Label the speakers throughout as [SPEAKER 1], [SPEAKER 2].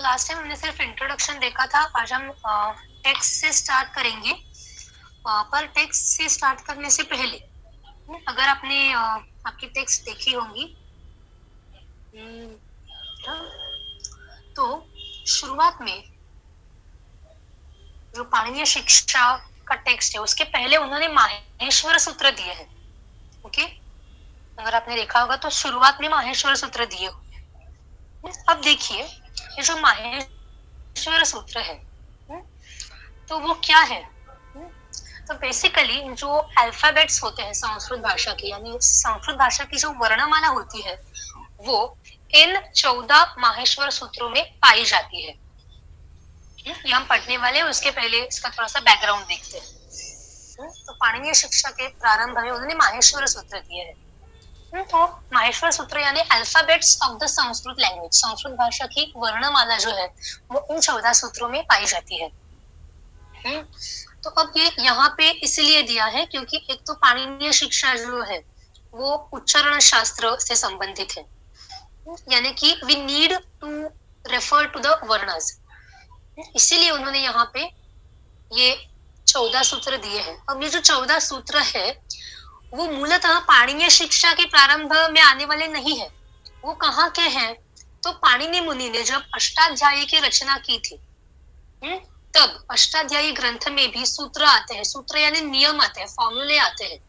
[SPEAKER 1] Last time हमने सिर्फ introduction देखा था, आज हम टेक्स्ट से स्टार्ट करेंगे। पर टेक्स्ट से स्टार्ट करने से पहले अगर आपने आपकी टेक्स्ट देखी होंगी तो शुरुआत में जो पाणिनीय शिक्षा का टेक्स्ट है उसके पहले उन्होंने माहेश्वर सूत्र दिए हैं। ओके, अगर आपने देखा होगा तो शुरुआत में माहेश्वर सूत्र दिए हुए। अब देखिए ये जो माहेश्वर सूत्र है तो वो क्या है। तो बेसिकली जो अल्फाबेट्स होते हैं संस्कृत भाषा की, यानी संस्कृत भाषा की जो वर्णमाला होती है वो इन 14 माहेश्वर सूत्रों में पाई जाती है। ये हम पढ़ने वाले हैं, उसके पहले इसका थोड़ा सा बैकग्राउंड देखते हैं। तो पाणिनीय शिक्षा के प्रारंभ में उन्होंने माहेश्वर सूत्र दिए हैं। तो माहेश्वर सूत्र यानी alphabets of the Sanskrit language, Sanskrit भाषा की वर्णमाला जो है वो इन 14 सूत्रों में पाई जाती है। तो अब ये यहाँ पे इसलिए दिया है क्योंकि एक तो पाणिनीय शिक्षा जो है वो उच्चारण शास्त्र से संबंधित है, यानी कि we need to refer to the वर्णस, इसीलिए उन्होंने यहाँ पे ये 14 सूत्र दिए हैं। अब ये जो 14 सूत्र है वो मूलतः पाणिनीय शिक्षा के प्रारंभ में आने वाले नहीं है। वो कहाँ के हैं? तो पाणिनि मुनि ने जब अष्टाध्यायी की रचना की थी तब अष्टाध्यायी ग्रंथ में भी सूत्र आते हैं। सूत्र यानी नियम आते हैं, फॉर्मूले आते हैं।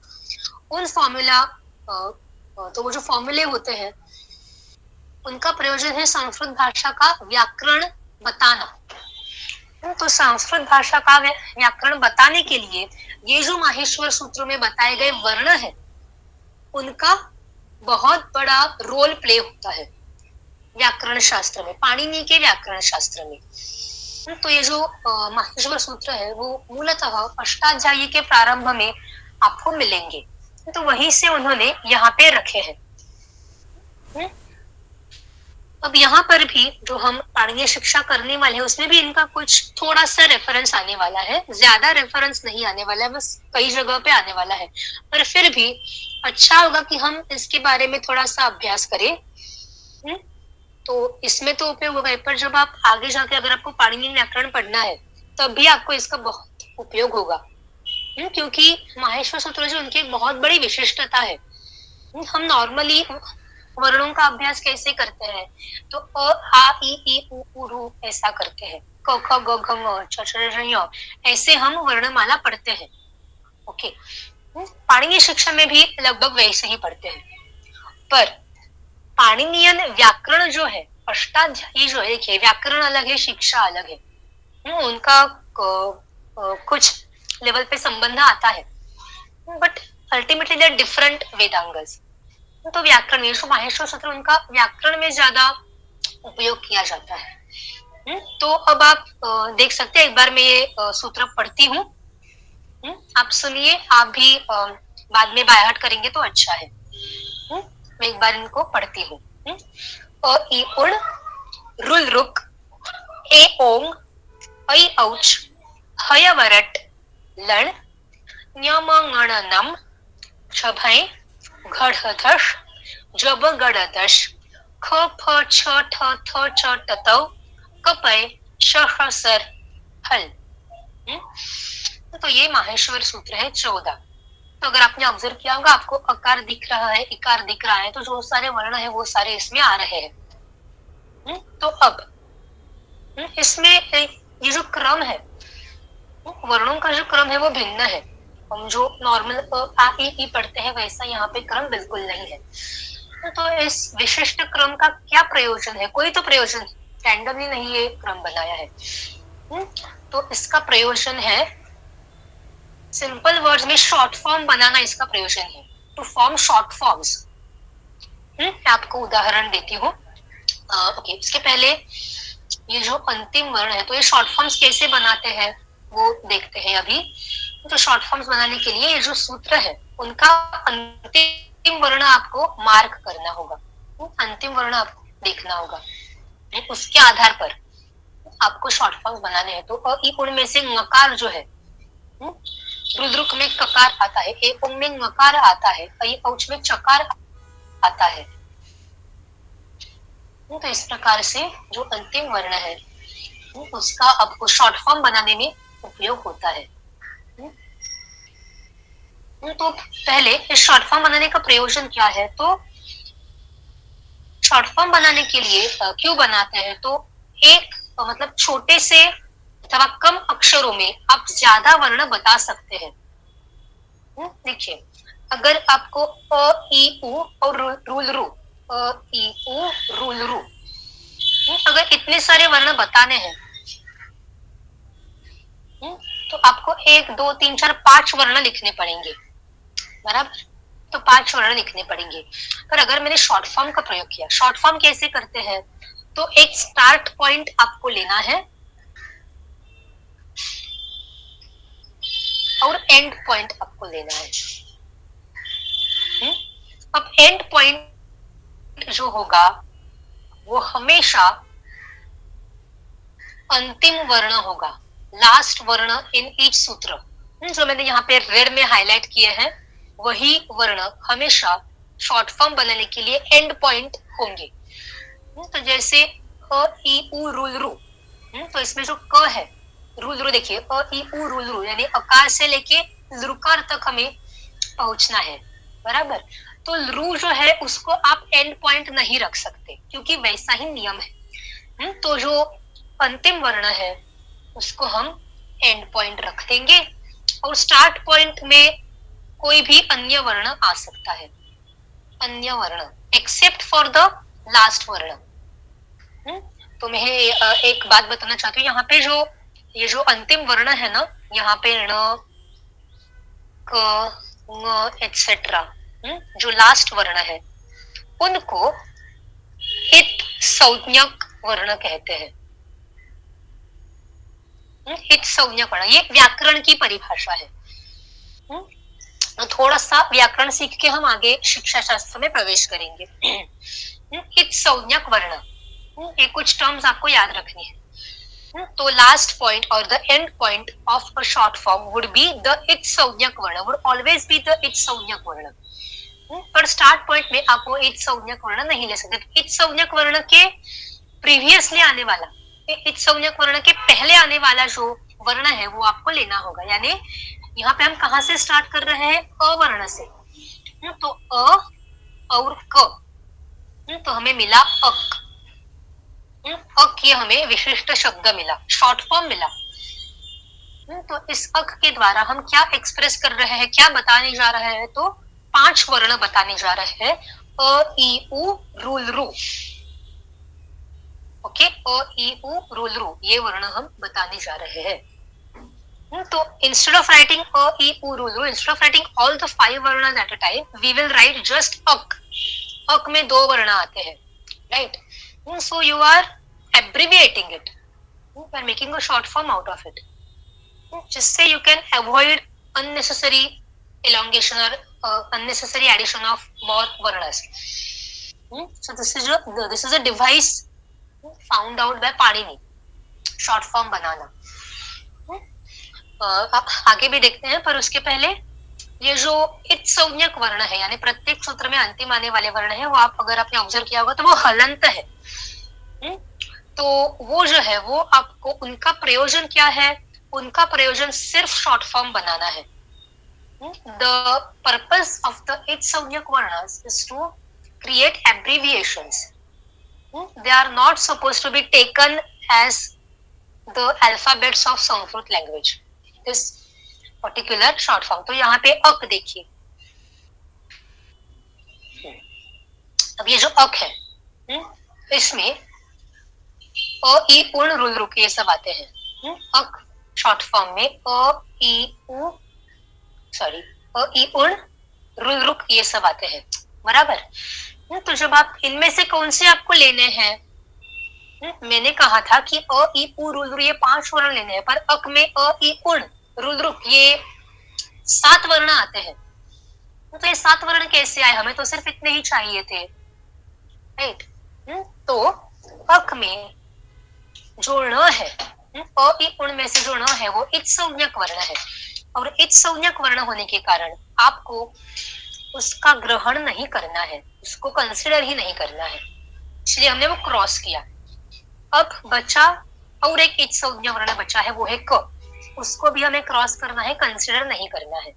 [SPEAKER 1] उन फॉर्मूला तो वो जो फॉर्मूले होते हैं उनका प्रयोजन है संस्कृत भाषा का व्याकरण बताना। तो संस्कृत भाषा का व्याकरण बताने के लिए ये जो माहेश्वर सूत्रों में बताए गए वर्ण है उनका बहुत बड़ा रोल प्ले होता है व्याकरण शास्त्र में, पाणिनि के व्याकरण शास्त्र में। तो ये जो माहेश्वर सूत्र है वो मूलतः अष्टाध्यायी के प्रारंभ में आपको मिलेंगे, तो वहीं से उन्होंने यहाँ पे रखे हैं। अब यहाँ पर भी जो हम पाणिनीय शिक्षा करने वाले हैं उसमें भी इनका कुछ थोड़ा सा रेफरेंस आने वाला है, ज्यादा रेफरेंस नहीं आने वाला है, बस कई जगह पे आने वाला है, पर फिर भी अच्छा होगा कि हम इसके बारे में थोड़ा सा अभ्यास करें। तो इसमें तो उपयोग होगा, पर जब आप आगे जाके अगर आपको पाणिनीय व्याकरण पढ़ना है तब भी आपको इसका बहुत उपयोग होगा, क्योंकि माहेश्वर सूत्र जो उनकी बहुत बड़ी विशिष्टता है। हम नॉर्मली वर्णों का अभ्यास कैसे करते हैं? तो अ आ इ ई उ ऊ ऐसा करते हैं, क ख ग घ ङ छ छ ज ञ ऐसे हम वर्णमाला पढ़ते हैं। ओके, पाणिनीय शिक्षा में भी लगभग वैसे ही पढ़ते हैं, पर पाणिनीयन व्याकरण जो है, अष्टाध्यायी जो है, देखिए व्याकरण अलग है, शिक्षा अलग है, उनका कुछ लेवल पे संबंध आता है, but ultimately they are different वेदांगस। तो व्याकरण में जो माहेश्वर सूत्र उनका व्याकरण में ज्यादा उपयोग किया जाता है। तो अब आप देख सकते हैं, एक बार मैं ये सूत्र पढ़ती हूँ, आप सुनिए, आप भी बाद में बाय हार्ट करेंगे तो अच्छा है। मैं एक बार इनको पढ़ती हूँ। अ इ उण रुल रुक ए ओंग ऐ औच हय वरट लण न्यम ङण नम छभय घड़धश जब गड़दश ख फ छ ठ थ च टतौ कपय श सर हल। तो ये माहेश्वर सूत्र है 14। तो अगर आपने ऑब्जर्व किया होगा आपको अकार दिख रहा है, इकार दिख रहा है, तो जो सारे वर्ण है वो सारे इसमें आ रहे हैं। तो अब इसमें ये जो क्रम है, वर्णों का जो क्रम है वो भिन्न है। हम जो नॉर्मल आ ई पढ़ते हैं वैसा यहाँ पे क्रम बिल्कुल नहीं है। तो इस विशिष्ट क्रम का क्या प्रयोजन है? कोई तो प्रयोजन, रैंडमली नहीं ये क्रम बनाया है। तो इसका प्रयोजन है, सिंपल वर्ड्स में शॉर्ट फॉर्म बनाना इसका प्रयोजन है, टू फॉर्म शॉर्ट फॉर्म्स। आपको उदाहरण देती हूँ। ओके, इसके पहले ये जो अंतिम वर्ण है तो ये शॉर्ट फॉर्म्स कैसे बनाते हैं वो देखते हैं अभी। तो शॉर्ट फॉर्म्स बनाने के लिए ये जो सूत्र है उनका अंतिम वर्ण आपको मार्क करना होगा, अंतिम वर्ण आपको देखना होगा, उसके आधार पर आपको शॉर्ट फॉर्म्स बनाने हैं। तो अ ई उण में से ङकार जो है, रुद्रुक में ककार आता है, ए उंग में ङकार आता है, ऐ औच में चकार आता है। तो इस प्रकार से जो अंतिम वर्ण है उसका आपको शॉर्ट फॉर्म बनाने में उपयोग होता है। तो पहले इस शॉर्ट फॉर्म बनाने का प्रयोजन क्या है, तो शॉर्ट फॉर्म बनाने के लिए क्यों बनाते हैं, तो एक मतलब छोटे से अथवा कम अक्षरों में आप ज्यादा वर्ण बता सकते हैं। देखिए, अगर आपको अ ई उ और रूल रू, अ ई उ रूल रू, अगर इतने सारे वर्ण बताने हैं तो आपको 1 2 3 4 5 वर्ण लिखने पड़ेंगे, बराबर। तो 5 वर्ण लिखने पड़ेंगे। पर अगर मैंने शॉर्ट फॉर्म का प्रयोग किया, शॉर्ट फॉर्म कैसे करते हैं, तो एक स्टार्ट पॉइंट आपको लेना है और एंड पॉइंट आपको लेना है। अब एंड पॉइंट जो होगा वो हमेशा अंतिम वर्ण होगा, लास्ट वर्ण इन ईच सूत्र। जो मैंने यहाँ पे रेड में हाईलाइट किए हैं वही वर्ण हमेशा शॉर्ट फॉर्म बनाने के लिए एंड पॉइंट होंगे। तो जैसे अ ई उ रूल रू, तो इसमें जो क है रूल रू, देखिए अ ई उ रूल रू यानी अकार से लेके लुकार तक हमें पहुंचना है, बराबर। तो रू जो है उसको आप एंड पॉइंट नहीं रख सकते क्योंकि वैसा ही नियम है। तो जो अंतिम वर्ण है उसको हम एंड पॉइंट रख देंगे और स्टार्ट पॉइंट में कोई भी अन्य वर्ण आ सकता है, अन्य वर्ण एक्सेप्ट फॉर द लास्ट वर्ण। तो मैं एक बात बताना चाहती हूँ, यहाँ पे जो ये जो अंतिम वर्ण है ना, यहाँ पे ण क ङ एटसेट्रा, जो लास्ट वर्ण है उनको हित संज्ञक वर्ण कहते हैं। हित संज्ञक वर्ण ये व्याकरण की परिभाषा है। थोड़ा सा व्याकरण सीख के हम आगे शिक्षा शास्त्र में प्रवेश करेंगे। हित संज्ञक वर्ण, ये कुछ टर्म्स आपको याद रखनी है। तो लास्ट पॉइंट और the end point of a short form would be the हित संज्ञक वर्ण, वुड ऑलवेज बी द हित संज्ञक वर्ण। पर स्टार्ट पॉइंट में आप वो हित संज्ञक वर्ण नहीं ले सकते। हित संज्ञक वर्ण के प्रीवियसली आने वाला, हित संज्ञक वर्ण के पहले आने वाला जो वर्ण है वो आपको लेना होगा। यानी यहाँ पे हम कहाँ से स्टार्ट कर रहे हैं, अ वर्ण से। तो अ और क, तो हमें मिला अक। अक ये हमें विशिष्ट शब्द मिला, शॉर्ट फॉर्म मिला। तो इस अक के द्वारा हम क्या एक्सप्रेस कर रहे हैं, क्या बताने जा रहे हैं, तो 5 वर्ण बताने जा रहे हैं। अ ई उ रूल रू, ओके, अ ई उ रूल रू ये वर्ण हम बताने जा रहे हैं। तो इंस्टेड ऑफ राइटिंग अ ई उ रूल रू, instead of writing all the 5 वर्णस at a time, we will write just अक। अक में 2 वर्ण आते हैं, right. So you are abbreviating it, you are making a short form out of it, जिससे you can avoid unnecessary elongation or unnecessary addition of more varnas. So this is a device found out by Panini, short form बनाना। आगे भी देखते हैं, पर उसके पहले ये जो इत संज्ञक वर्ण है यानी प्रत्येक सूत्र में अंतिम आने वाले वर्ण है, वो आप अगर आपने ऑब्जर्व किया होगा तो वो हलंत है। तो वो जो है वो आपको उनका प्रयोजन क्या है, उनका प्रयोजन सिर्फ शॉर्ट फॉर्म बनाना है। The purpose of the इत संज्ञक वर्णस is to create abbreviations. They are not supposed to be taken as the alphabets of Sanskrit language. This particular short form. तो यहाँ पे अक देखिए, अब ये जो अक है इसमें अ ई उण रुल रुक ये सब आते हैं। अक शॉर्ट फॉर्म में अ ई उ सॉरी अ ई उण रुल रुक ये सब आते हैं, बराबर। तो जब आप इनमें से कौन से आपको लेने हैं, मैंने कहा था कि अ ई उ रुल रुक ये 5 वर्ण लेने हैं, पर अक में अ ई उण रुल रुक ये 7 वर्ण आते हैं। तो ये 7 वर्ण कैसे आए, हमें तो सिर्फ इतने ही चाहिए थे, राइट। तो अक में जो ण है, अ ई उण में से जो ण है वो इत संज्ञक वर्ण है, और इत संज्ञक वर्ण होने के कारण आपको उसका ग्रहण नहीं करना है, उसको कंसिडर ही नहीं करना है। इसलिए हमने वो क्रॉस किया। अब बचा और एक इच संज्ञा वर्ण बचा है, वो है क। उसको भी हमें क्रॉस करना है, कंसिडर नहीं करना है।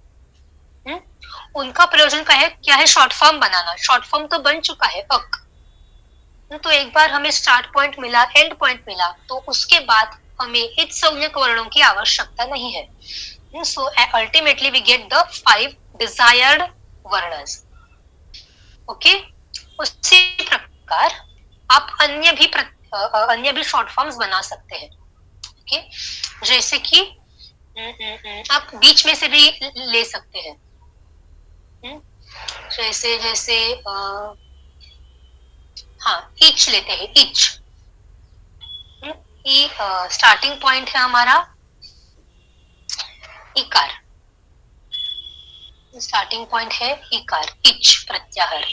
[SPEAKER 1] उनका प्रयोजन क्या है? शॉर्ट फॉर्म बनाना। शॉर्ट फॉर्म तो बन चुका है अक। तो एक बार हमें स्टार्ट पॉइंट मिला, एंड पॉइंट मिला, तो उसके बाद हमें इच संज्ञक वर्णों की आवश्यकता नहीं है। So ultimately we get the 5 desired वर्णस। ओके, उसी प्रकार आप अन्य भी शॉर्ट फॉर्म्स बना सकते हैं। ओके, जैसे कि आप बीच में से भी ले सकते हैं। जैसे हाँ, इच लेते हैं। इच स्टार्टिंग पॉइंट है हमारा इकार। स्टार्टिंग पॉइंट है इकार, इच प्रत्याहार।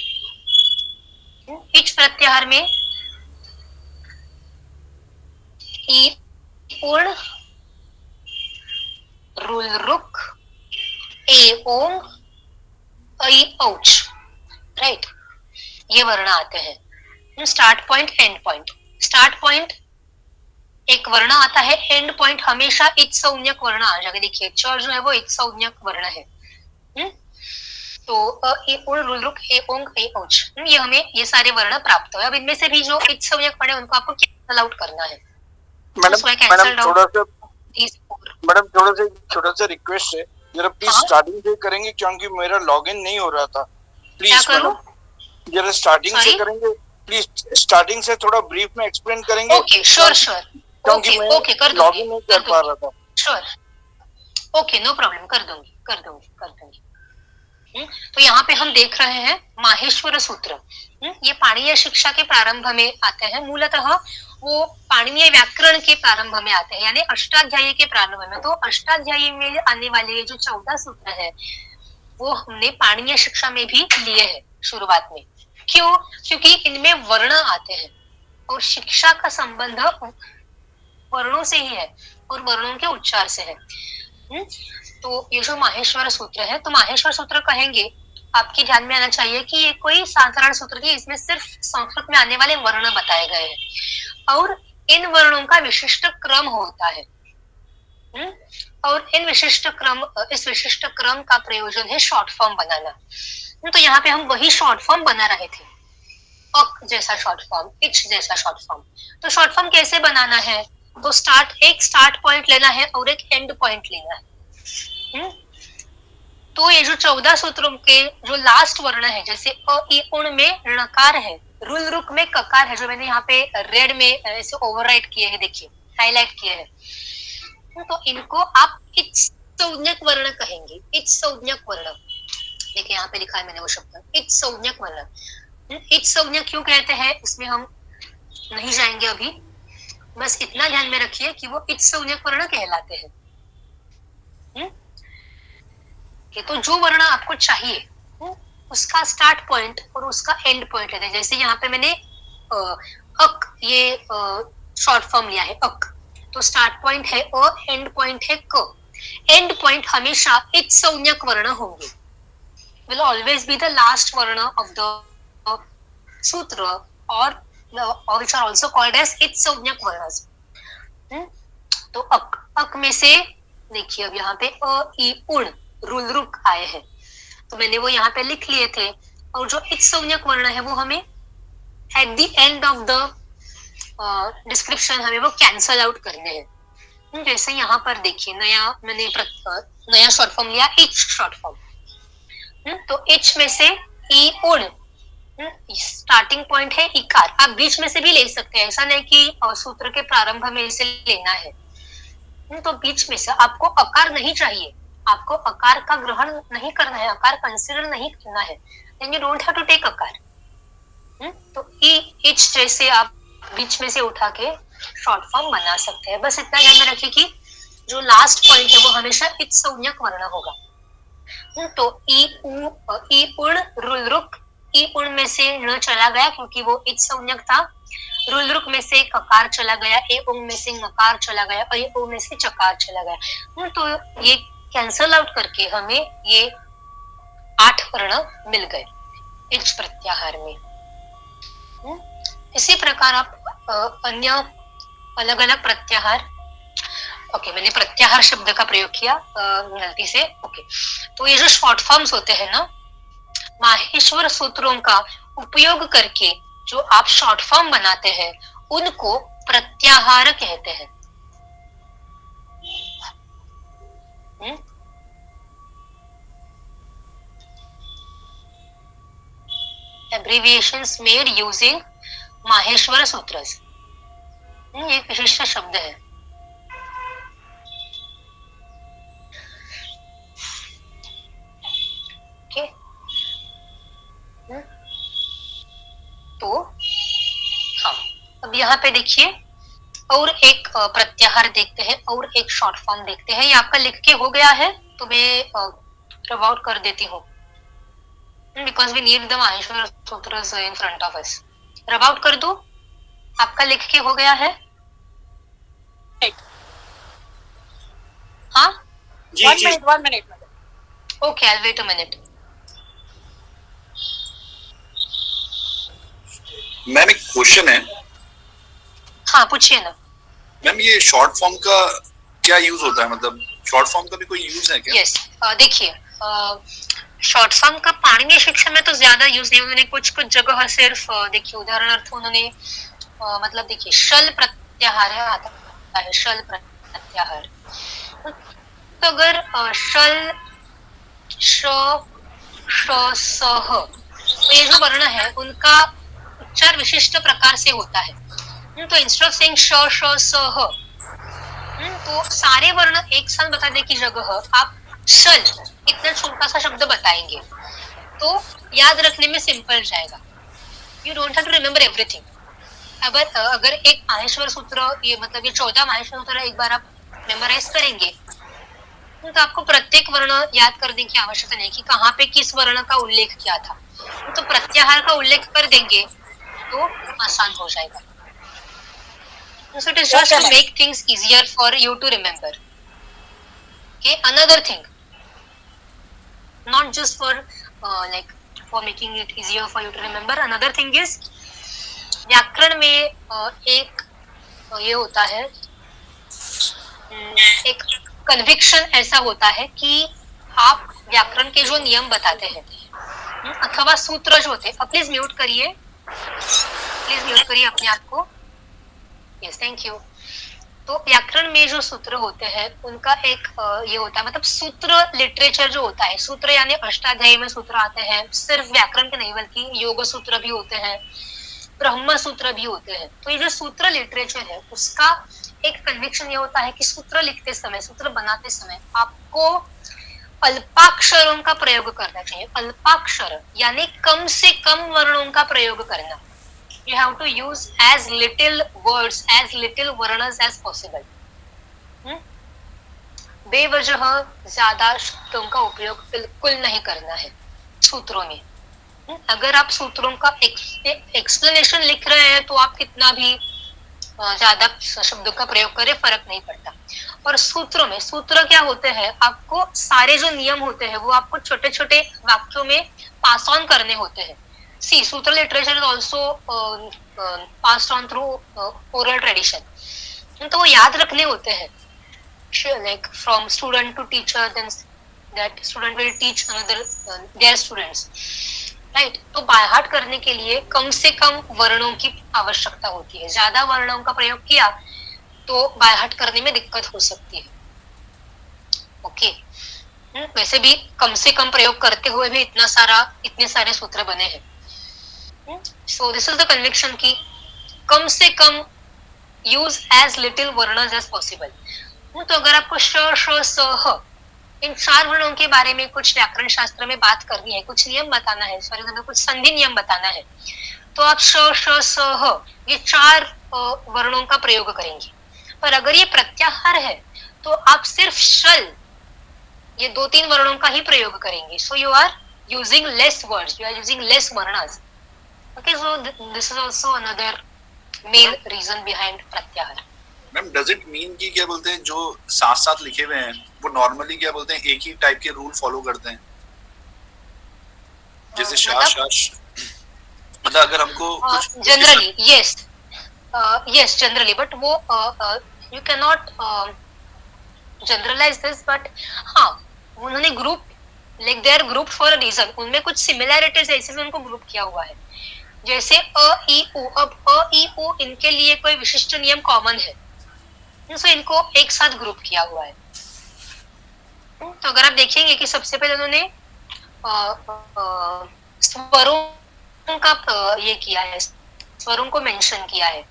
[SPEAKER 1] इच प्रत्याहार में ई पूर्ण, रुल रुक, ए ओंग, ऐ औच, राइट, ये वर्ण आते हैं। Start point, and point. Start point एक वर्ण आता है, एंड पॉइंट हमेशा इच संज्ञक वर्ण आ जाएगा। देखिए च जो है वो इच संज्ञक वर्ण है। तो ए उण, रुल रुक, ए ओंग, ऐ औच, ये हमें ये सारे वर्ण प्राप्त हुए। अब इनमें से भी जो इच संज्ञक वर्ण है उनको आपको कैंसल आउट करना है।
[SPEAKER 2] मैडम छोटा सा रिक्वेस्ट है, जरा प्लीज स्टार्टिंग से करेंगे क्योंकि मेरा लॉगिन नहीं हो रहा था। प्लीज मैडम जरा स्टार्टिंग से करेंगे प्लीज। स्टार्टिंग से थोड़ा ब्रीफ में एक्सप्लेन करेंगे।
[SPEAKER 1] ओके, श्योर
[SPEAKER 2] क्योंकि मैं लॉगिन नहीं कर पा रहा था।
[SPEAKER 1] श्योर, ओके, नो प्रॉब्लम, कर दूंगी। तो यहाँ पे हम देख रहे हैं माहेश्वर सूत्र। ये पाणिनीय शिक्षा के प्रारंभ में आते हैं। मूलतः वो पाणिनीय व्याकरण के प्रारंभ में आते हैं, यानी अष्टाध्यायी के प्रारंभ में। तो अष्टाध्यायी में आने वाले जो 14 सूत्र है वो हमने पाणिनीय शिक्षा में भी लिए हैं शुरुआत में। क्यों? क्योंकि इनमें वर्ण आते हैं और शिक्षा का संबंध वर्णों से ही है और वर्णों के उच्चार से है। तो ये जो माहेश्वर सूत्र है, तो माहेश्वर सूत्र कहेंगे, आपके ध्यान में आना चाहिए कि ये कोई साधारण सूत्र नहीं, इसमें सिर्फ संस्कृत में आने वाले वर्ण बताए गए हैं और इन वर्णों का विशिष्ट क्रम होता है। और इस विशिष्ट क्रम का प्रयोजन है शॉर्ट फॉर्म बनाना। तो यहाँ पे हम वही शॉर्ट फॉर्म बना रहे थे, अक जैसा शॉर्ट फॉर्म, इच जैसा शॉर्ट फॉर्म। तो शॉर्ट फॉर्म कैसे बनाना है? तो एक स्टार्ट पॉइंट लेना है और एक एंड पॉइंट लेना है। तो ये जो 14 सूत्रों के जो लास्ट वर्ण है, जैसे अ ई उण में णकार है, रुल रुक में ककार है, जो मैंने यहाँ पे रेड में ऐसे ओवरराइट किए हैं, देखिए हाईलाइट किए हैं। तो इनको आप इच संज्ञक वर्ण कहेंगे। इच संज्ञक वर्ण, देखिए यहाँ पे लिखा है मैंने वो शब्द, इच संज्ञक वर्ण। इच संज्ञक क्यों कहते हैं इसमें हम नहीं जाएंगे अभी, बस इतना ध्यान में रखिए कि वो इच संज्ञक वर्ण कहलाते हैं। तो जो वर्ण आपको चाहिए उसका स्टार्ट पॉइंट और उसका एंड पॉइंट लेते हैं। जैसे यहाँ पे मैंने अक, ये शॉर्ट फॉर्म लिया है अक, तो स्टार्ट पॉइंट है अ, एंड पॉइंट है क। एंड पॉइंट हमेशा इच संज्ञक वर्ण होंगे, will always be the last वर्ण of the सूत्र और which are also called as इच संज्ञक वर्ण। तो अक में से देखिए अब यहाँ पे अ ई उण, रुल रुक आए हैं, तो मैंने वो यहाँ पे लिख लिए थे। और जो इच संज्ञक वर्ण है वो हमें at the end of the description हमें वो कैंसल आउट करने हैं। जैसे यहाँ पर देखिए मैंने नया शॉर्ट फॉर्म लिया, इच शॉर्ट फॉर्म। तो इच में से ई उण, स्टार्टिंग पॉइंट है इकार। आप बीच में से भी ले सकते हैं, ऐसा नहीं कि सूत्र के प्रारंभ में इसे लेना है। तो बीच में से आपको अकार नहीं चाहिए, आपको अकार का ग्रहण नहीं करना है, अकार कंसिडर नहीं करना है, then you don't have to take अकार। तो इच जैसे आप बीच में से उठा के शॉर्ट फॉर्म बना सकते हैं। बस इतना ध्यान में रखिए कि जो लास्ट पॉइंट है वो हमेशा इच संज्ञक वर्ण होगा। तो ई उण, रुल रुक, ई उण में से न चला गया क्योंकि वो इच संज्ञक था, रुल रुक में से ककार चला गया, ए उंग में से नकार चला गया, ऐ उ में से चकार चला गया। तो ये कैंसल आउट करके हमें ये 8 वर्ण मिल गए इच प्रत्याहार में। इसी प्रकार आप अन्य अलग अलग प्रत्याहार, ओके मैंने प्रत्याहार शब्द का प्रयोग किया गलती से, ओके। तो ये जो शॉर्ट फॉर्म्स होते हैं ना, माहेश्वर सूत्रों का उपयोग करके जो आप शॉर्ट फॉर्म बनाते हैं उनको प्रत्याहार कहते हैं। Abbreviations made using Maheshwar sutras, ये एक विशिष्ट शब्द है। ओके, तो हाँ, अब यहाँ पे देखिए और एक प्रत्याहार देखते हैं और एक शॉर्ट फॉर्म देखते हैं। ये आपका लिख के हो गया है तो मैं रब आउट कर देती हूँ, because we need the Maheshwar sutra in front of us. रब आउट कर दो, आपका लिख के हो गया है? हाँ
[SPEAKER 3] जी, 1 minute.
[SPEAKER 1] Okay, I wait a minute.
[SPEAKER 3] Ma'am एक क्वेश्चन है।
[SPEAKER 1] हाँ पूछिए ना।
[SPEAKER 3] मैम ये शॉर्ट फॉर्म का क्या यूज होता है, मतलब शॉर्ट फॉर्म का भी कोई यूज है क्या?
[SPEAKER 1] यस, देखिए शॉर्ट फॉर्म का पाणिनीय शिक्षा में तो ज्यादा यूज नहीं, उन्होंने कुछ कुछ जगह सिर्फ देखिए उदाहरणार्थ उन्होंने मतलब देखिए शल प्रत्याहार आता है, शल प्रत्याहार। तो अगर शल श सह, तो ये जो वर्ण है उनका उच्चार विशिष्ट प्रकार से होता है। तो इंस्टेड ऑफ सेइंग श सह, तो सारे वर्ण एक साथ बताने की जगह आप शल इतना छोटा सा शब्द बताएंगे तो याद रखने में सिंपल जाएगा। You don't have to remember everything. अगर एक माहेश्वर सूत्र, ये मतलब ये 14 माहेश्वर सूत्र एक बार आप मेमोराइज करेंगे तो आपको प्रत्येक वर्ण याद करने की आवश्यकता नहीं कि कहाँ पे किस वर्ण का उल्लेख किया था, तो प्रत्याहार का उल्लेख कर देंगे तो आसान हो जाएगा। So it is just to make things easier for you to remember. Okay, another thing, not just for like for making it easier for you to remember, another thing is व्याकरण में एक ये होता है, एक कन्विक्शन ऐसा होता है कि आप व्याकरण के जो नियम बताते हैं अथवा सूत्र जो होते हैं, प्लीज म्यूट करिए, अपने आप को। Yes, thank you. तो व्याकरण में जो सूत्र होते हैं उनका एक ये होता है, मतलब सूत्र लिटरेचर जो होता है, सूत्र यानी अष्टाध्यायी में सूत्र आते हैं, सिर्फ व्याकरण के नहीं बल्कि योग सूत्र भी होते हैं, ब्रह्म सूत्र भी होते हैं। तो ये जो सूत्र लिटरेचर है उसका एक कन्विक्शन ये होता है कि सूत्र लिखते समय, सूत्र बनाते समय आपको अल्पाक्षरों का प्रयोग करना चाहिए। अल्पाक्षर यानी कम से कम वर्णों का प्रयोग करना। You have to use as little words, as little varnas as possible. बेवजह ज्यादा शब्दों का उपयोग बिल्कुल नहीं करना है सूत्रों में। अगर आप सूत्रों का एक्सप्लेनेशन लिख रहे हैं तो आप कितना भी ज्यादा शब्दों का प्रयोग करें फर्क नहीं पड़ता। और सूत्रों में, सूत्र क्या होते हैं, आपको सारे जो नियम होते हैं वो आपको छोटे छोटे वाक्यों में पास ऑन करने होते हैं। See, sutra literature is also passed on through oral tradition. तो वो याद रखने होते हैं, like from student to teacher, then that student will teach another their students, right? तो बाय हार्ट करने के लिए कम से कम वर्णों की आवश्यकता होती है। ज्यादा वर्णों का प्रयोग किया तो बाय हार्ट करने में दिक्कत हो सकती है। ओके, वैसे भी कम से कम प्रयोग करते हुए भी इतने सारे सूत्र बने हैं। So this is the conviction कि कम से कम use as little वर्णस as possible। तो अगर आपको श स ह इन 4 वर्णों के बारे में कुछ व्याकरण शास्त्र में बात करनी है, कुछ नियम बताना है, फॉर एग्जाम्पल कुछ संधि नियम बताना है, तो आप श स ह ये 4 वर्णों का प्रयोग करेंगे। पर अगर ये प्रत्याहार है तो आप सिर्फ शल ये 2-3 वर्णों का ही प्रयोग करेंगे। So you are using less words, you are using less varnas। Okay, so this is also another main reason behind pratyahar।
[SPEAKER 3] Ma'am does it mean कि क्या बोलते हैं जो साथ साथ लिखे हुए हैं वो नॉर्मली क्या बोलते हैं एक ही टाइप के रूल फॉलो करते हैं, जैसे शाश मतलब अगर हमको कुछ
[SPEAKER 1] generally yes, yes generally, but वो you can not generalise this, but हाँ उन्होंने group like they are group for a reason, उनमें कुछ सिमिलैरिटीज है इसलिए उनको ग्रुप किया हुआ है। जैसे अ ई उ, अब अ ई उ इनके लिए कोई विशिष्ट नियम कॉमन है, तो इनको एक साथ ग्रुप किया हुआ है। तो अगर आप देखेंगे कि सबसे पहले उन्होंने स्वरों का ये किया है, स्वरों को मेंशन किया है।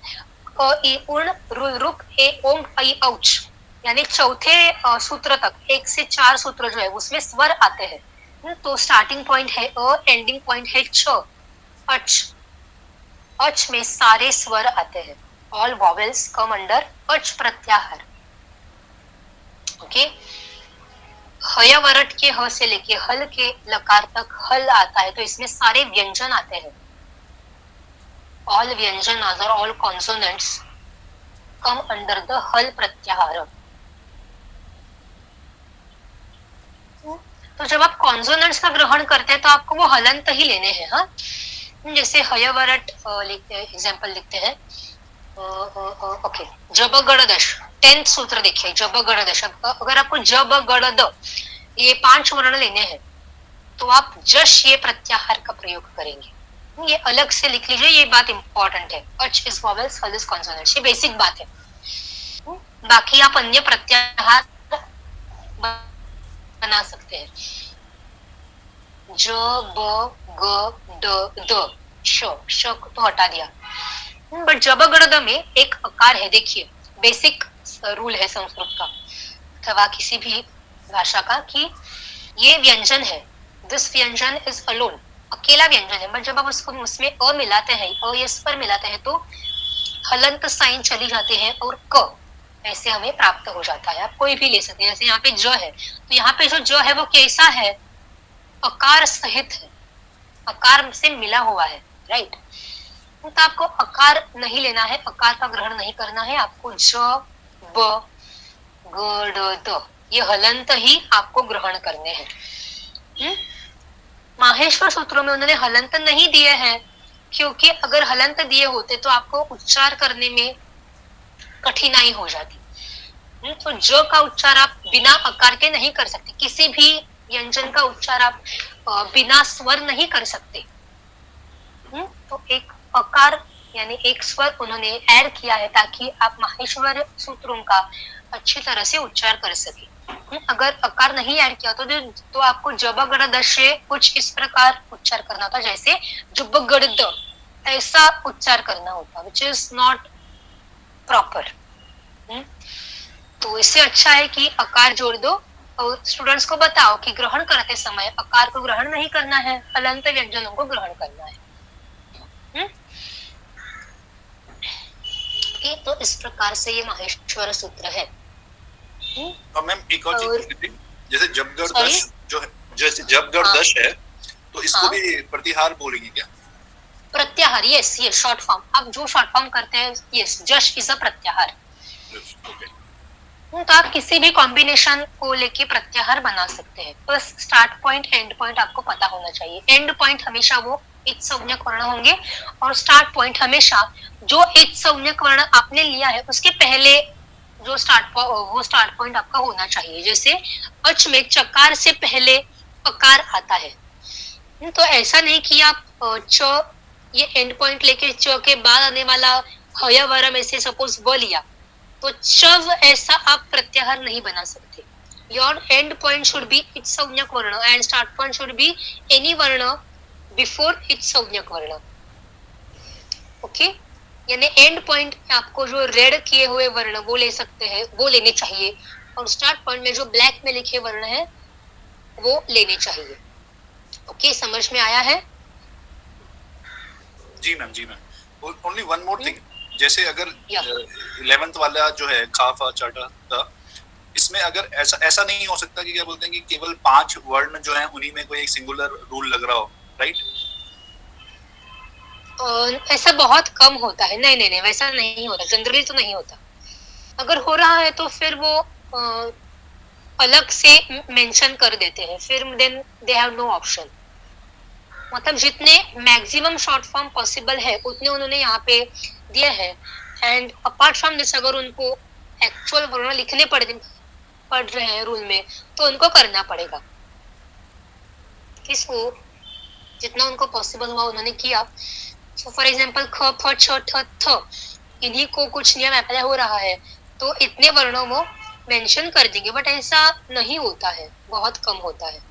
[SPEAKER 1] अ ई उण रुल रुक ए ओम ऐ औच, यानी चौथे सूत्र तक 1 से 4 सूत्र जो है उसमें स्वर आते हैं। तो स्टार्टिंग पॉइंट है अ, एंडिंग पॉइंट है च, अच। अच में सारे स्वर आते हैं, ऑल वॉवेल्स कम अंडर अच प्रत्याहार। ओके, हय वरट के ह से लेके हल के लकार तक हल आता है, तो इसमें सारे व्यंजन आते हैं। All vyanjan are all consonants come under the hal pratyahara. तो जब आप कॉन्सोनेंट्स का ग्रहण करते हैं तो आपको वो हलंत ही लेने हैं। हाँ, जैसे हयवरट लिखते हैं, एग्जाम्पल लिखते हैं। ओके, जब गणदश 10th सूत्र देखिए, जब गणदश। अगर आपको जब गणद ये 5 वर्ण लेने हैं तो आप जश ये प्रत्याहार का प्रयोग करेंगे। ये अलग से लिख लीजिए, ये बात इंपॉर्टेंट है। अच इज वॉवेल्स, हल इज कॉन्सोनेंट्स, ये बेसिक बात है। बाकी आप अन्य प्रत्याहार बना सकते हैं। ज ब ग ड द श, श तो हटा दिया। बट जब गणद में एक अकार है, देखिए बेसिक रूल है संस्कृत का अथवा किसी भी भाषा का कि ये व्यंजन है, दिस व्यंजन इज अलोन, अकेला व्यंजन है। बट जब आप उसको उसमें अ मिलाते हैं, अ यस पर मिलाते हैं तो हलंत साइन चली जाती है और क ऐसे हमें प्राप्त हो जाता है। आप कोई भी ले सकते हैं, जैसे यहाँ पे ज है, तो यहाँ पे जो ज है वो कैसा है, अकार सहित है, अकार से मिला हुआ है, राइट। तो आपको अकार नहीं लेना है, अकार का ग्रहण नहीं करना है, आपको ज ब ग ड द ये हलंत ही आपको ग्रहण करने हैं। माहेश्वर सूत्रों में उन्होंने हलंत नहीं दिए हैं, क्योंकि अगर हलंत दिए होते तो आपको उच्चार करने में कठिनाई हो जाती। तो ज का उच्चार आप बिना अकार के नहीं कर सकते, किसी भी व्यंजन का उच्चार आप बिना स्वर नहीं कर सकते। तो एक अकार यानी एक स्वर उन्होंने ऐड किया है ताकि आप माहेश्वर सूत्रों का अच्छी तरह से उच्चार कर सके। अगर अकार नहीं ऐड किया तो आपको जबगड़ दशे कुछ इस प्रकार उच्चार करना होता, जैसे जुबगड़ द ऐसा उच्चार करना होता, विच इज नॉट प्रॉपर। तो इससे अच्छा है कि अकार जोड़ दो और स्टूडेंट्स को बताओ कि ग्रहण करते समय अकार को ग्रहण नहीं करना है, हलंत व्यंजनों को ग्रहण करना है। तो इस प्रकार से ये माहेश्वर सूत्र है।
[SPEAKER 3] और मैम एक और चीज, जैसे जबगढ़ दश जो है, जैसे जबगढ़ दश है तो इसको भी प्रतिहार बोलेंगे क्या?
[SPEAKER 1] प्रत्याहार, यस, ये शॉर्ट फॉर्म, आप जो शॉर्ट फॉर्म करते हैं, यस, जश इज अ प्रत्याहार। तो आप किसी भी कॉम्बिनेशन को लेके प्रत्याहार बना सकते हैं। तो स्टार्ट पॉइंट एंड पॉइंट आपको पता होना चाहिए। एंड पॉइंट हमेशा वो इच संज्ञक वर्ण होंगे और स्टार्ट पॉइंट हमेशा जो इच संज्ञक वर्ण आपने लिया है उसके पहले जो स्टार्ट पॉइंट आपका होना चाहिए। जैसे अच में चकार से पहले अकार आता है, तो ऐसा नहीं कि आप च ये एंड पॉइंट लेके च के बाद आने वाला हय वर्ण में से सपोज व लिया तो चव ऐसा आप प्रत्याहार नहीं बना सकते। Your end point should be इच संज्ञक वर्ण and start point should be any वर्ण बिफोर इच संज्ञक वर्ण। ओके, यानी एंड पॉइंट आपको जो रेड किए हुए वर्ण वो ले सकते हैं, वो लेने चाहिए, और स्टार्ट पॉइंट में जो ब्लैक में लिखे वर्ण है वो लेने चाहिए। ओके, समझ में आया है?
[SPEAKER 3] जी मैम, जी ma'am. Only one more thing, जैसे अगर 11th वाला जो है खाफा चाटा था, इसमें अगर ऐसा नहीं हो सकता कि क्या बोलते हैं कि केवल 5 वर्ण जो है उन्हीं में कोई एक सिंगुलर रूल लग रहा हो, राइट?
[SPEAKER 1] ऐसा बहुत कम होता है। नहीं, वैसा नहीं होता, जनरली तो नहीं होता। अगर हो रहा है तो फिर वो अलग से मेंशन कर देते हैं, फिर then they have no option. मतलब जितने मैक्सिमम शॉर्ट फॉर्म पॉसिबल है उतने उन्होंने यहाँ पे दिए हैं। एंड अपार्ट फ्रॉम दिस अगर उनको एक्चुअल वर्ण लिखने पड़ रहे हैं रूल में तो उनको करना पड़ेगा। इसको जितना उनको पॉसिबल हुआ उन्होंने किया। सो फॉर एग्जाम्पल ख फ छ ठ थ, इन्हीं को कुछ नियम अप्लाई हो रहा है तो इतने वर्णों वो मेंशन कर देंगे, बट ऐसा नहीं होता है, बहुत कम होता है।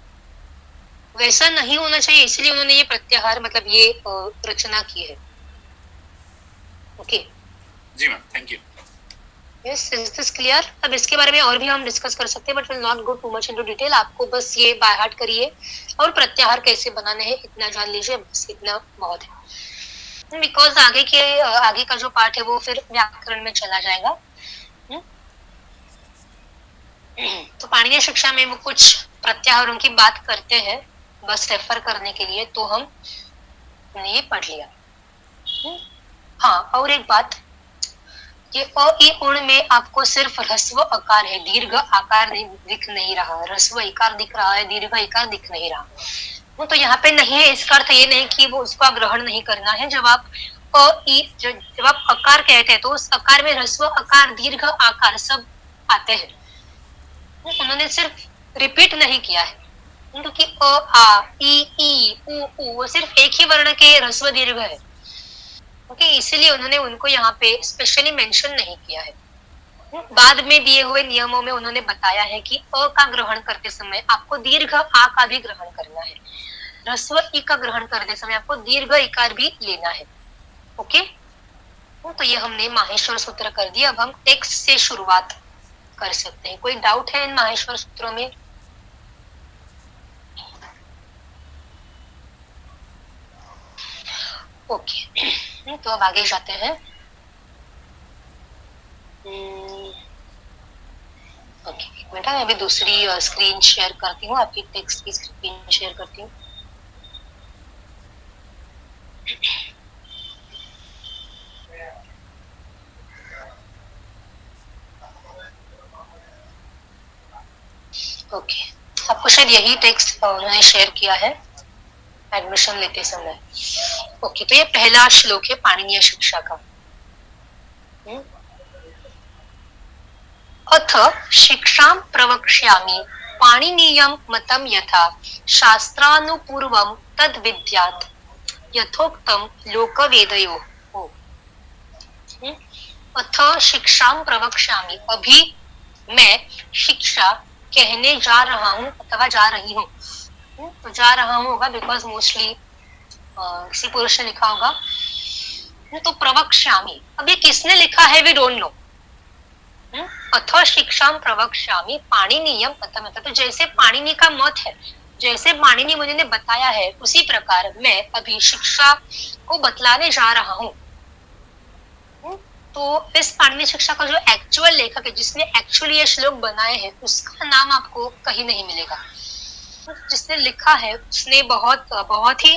[SPEAKER 1] वैसा नहीं होना चाहिए, इसलिए उन्होंने ये प्रत्याहार मतलब ये रचना की है। ओके
[SPEAKER 3] जी ma'am, thank you.
[SPEAKER 1] Yes, is this clear? अब इसके बारे में और भी हम डिस्कस कर सकते हैं but will not go too much into detail. आपको बस ये बाय हार्ट करिए और प्रत्याहार कैसे बनाने हैं इतना जान लीजिए, बस इतना बहुत है। बिकॉज आगे का जो पार्ट है वो फिर व्याकरण में चला जाएगा। तो पाणिनीय शिक्षा में वो कुछ प्रत्याहारों की बात करते हैं बस रेफर करने के लिए, तो हम ये पढ़ लिया। हाँ, और एक बात, ये अ ई उण में आपको सिर्फ ह्रस्व अकार है, दीर्घ आकार दिख नहीं रहा। ह्रस्व इकार दिख रहा है, दीर्घ इकार दिख नहीं रहा। वो तो यहाँ पे नहीं है, इसका अर्थ ये नहीं कि वो उसका ग्रहण नहीं करना है। जब आप जब आप अकार कहते हैं तो उस अकार में ह्रस्व अकार दीर्घ आकार सब आते हैं। उन्होंने सिर्फ रिपीट नहीं किया है, क्योंकि अ आ ई उ वो सिर्फ एक ही वर्ण के ह्रस्व दीर्घ है। ओके, इसीलिए उन्होंने उनको यहाँ पे स्पेशली मेंशन नहीं किया है। बाद में दिए हुए नियमों में उन्होंने बताया है कि अ का ग्रहण करते समय आपको दीर्घ आ का भी ग्रहण करना है, ह्रस्व ई का ग्रहण करते समय आपको दीर्घ इकार भी लेना है। ओके, तो ये हमने माहेश्वर सूत्र कर दिया। अब हम टेक्स्ट से शुरुआत कर सकते हैं। कोई डाउट है इन माहेश्वर सूत्रों में? ओके, तो अब आगे जाते हैं। ओके, एक मिनट, मैं अभी दूसरी स्क्रीन शेयर करती हूँ, आपकी टेक्स्ट की स्क्रीन शेयर करती हूँ। ओके, आपको शायद यही टेक्स्ट उन्होंने शेयर किया है एडमिशन लेते समय। ओके, तो ये पहला श्लोक है पाणिनीय शिक्षा का। अथ शिक्षां प्रवक्ष्यामि पाणिनीयं मतं यथा शास्त्रानुपूर्वं तद् विद्यात् यथोक्तं लोकवेदयोः। अथ शिक्षां प्रवक्ष्यामि, अभी मैं शिक्षा कहने जा रहा हूँ अथवा जा रही हूँ। तो जा रहा हूँ होगा बिकॉज मोस्टली किसी पुरुष ने लिखा होगा। तो प्रवक्ष्यामि, अब ये किसने लिखा है वी डोंट नो। अथ शिक्षां प्रवक्ष्यामि पाणिनीयं मतं यथा, तो जैसे पाणिनि का मत है, जैसे पाणिनि मुनि ने बताया है, उसी प्रकार मैं अभी शिक्षा को बतलाने जा रहा हूँ। तो इस पाणिनीय शिक्षा का जो एक्चुअल लेखक है, जिसने एक्चुअली ये श्लोक बनाए हैं, उसका नाम आपको कहीं नहीं मिलेगा। जिसने लिखा है उसने बहुत ही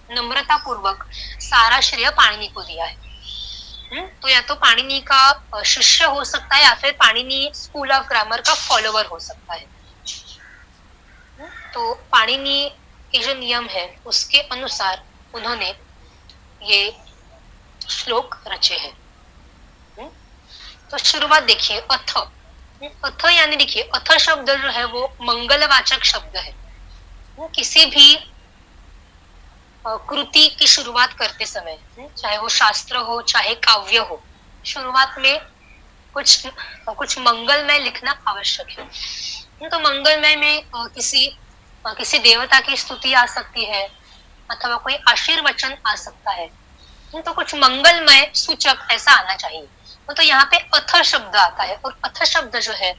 [SPEAKER 1] नम्रता पूर्वक सारा श्रेय पाणिनि को दिया है। तो या तो पाणिनि का शिष्य हो सकता है या फिर पाणिनि स्कूल ऑफ ग्रामर का फॉलोवर हो सकता है। तो पाणिनि के जो नियम है उसके अनुसार उन्होंने ये श्लोक रचे हैं। तो शुरुआत देखिए, अथ यानी देखिए अथ शब्द जो है वो मंगलवाचक शब्द है। किसी भी कृति की शुरुआत करते समय, चाहे वो शास्त्र हो चाहे काव्य हो, शुरुआत में कुछ मंगलमय लिखना आवश्यक है। तो मंगलमय में किसी देवता की स्तुति आ सकती है अथवा कोई आशीर्वचन आ सकता है। तो कुछ मंगलमय सूचक ऐसा आना चाहिए। तो यहाँ पे अथ शब्द आता है और अथ शब्द जो है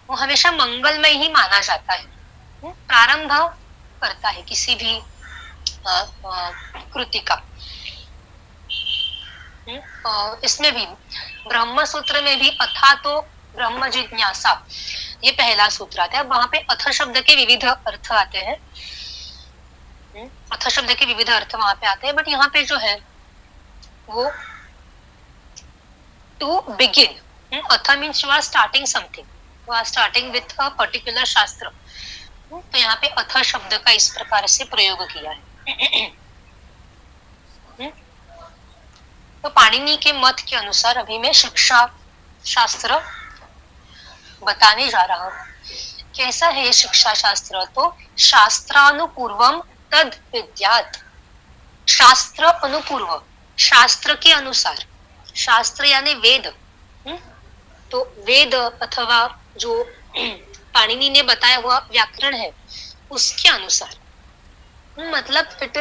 [SPEAKER 1] वो हमेशा मंगलमय ही माना जाता है, प्रारंभ करता है किसी भी कृति का। इसमें भी ब्रह्म सूत्र में भी अथा तो ब्रह्म जिज्ञासा, ये पहला सूत्र आता है। वहां पे अथ शब्द के विविध अर्थ आते हैं, अथ शब्द के विविध अर्थ वहां पे आते हैं, बट यहाँ पे जो है वो to begin. Atha means you are starting something, you are starting with a particular shastra. तो यहाँ पे अथ शब्द का इस प्रकार से प्रयोग किया है। तो पाणिनि के मत के अनुसार अभी मैं शिक्षा शास्त्र बताने जा रहा हूँ। कैसा है ये शिक्षा शास्त्र? तो शास्त्रानुपूर्वम तद विद्यात्, शास्त्र अनुपूर्व, शास्त्र के अनुसार, शास्त्र यानी वेद, तो वेद अथवा जो पाणिनि ने बताया हुआ व्याकरण है उसके अनुसार, मतलब it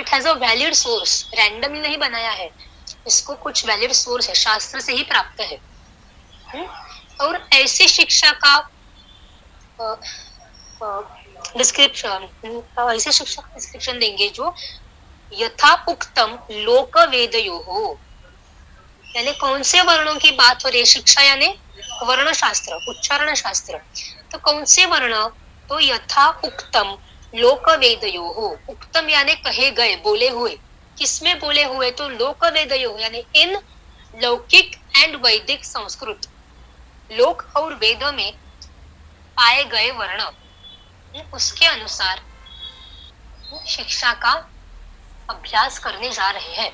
[SPEAKER 1] has a valid source, randomly नहीं बनाया है इसको, कुछ वैलिड सोर्स है, शास्त्र से ही प्राप्त है। और ऐसी शिक्षा का डिस्क्रिप्शन, ऐसी शिक्षा का डिस्क्रिप्शन देंगे जो यथा उक्तम लोक वेदयो हो, यानी कौन से वर्णों की बात हो रही है? शिक्षा यानी वर्ण शास्त्र, उच्चारण शास्त्र। तो कौन से वर्ण? तो यथा उक्तम लोक वेदयो हो, उक्तम यानी कहे गए, बोले हुए। किसमें बोले हुए? तो लोक वेदयो यानी इन लौकिक एंड वैदिक संस्कृत, लोक और वेद में पाए गए वर्ण, उसके अनुसार शिक्षा का अभ्यास करने जा रहे हैं।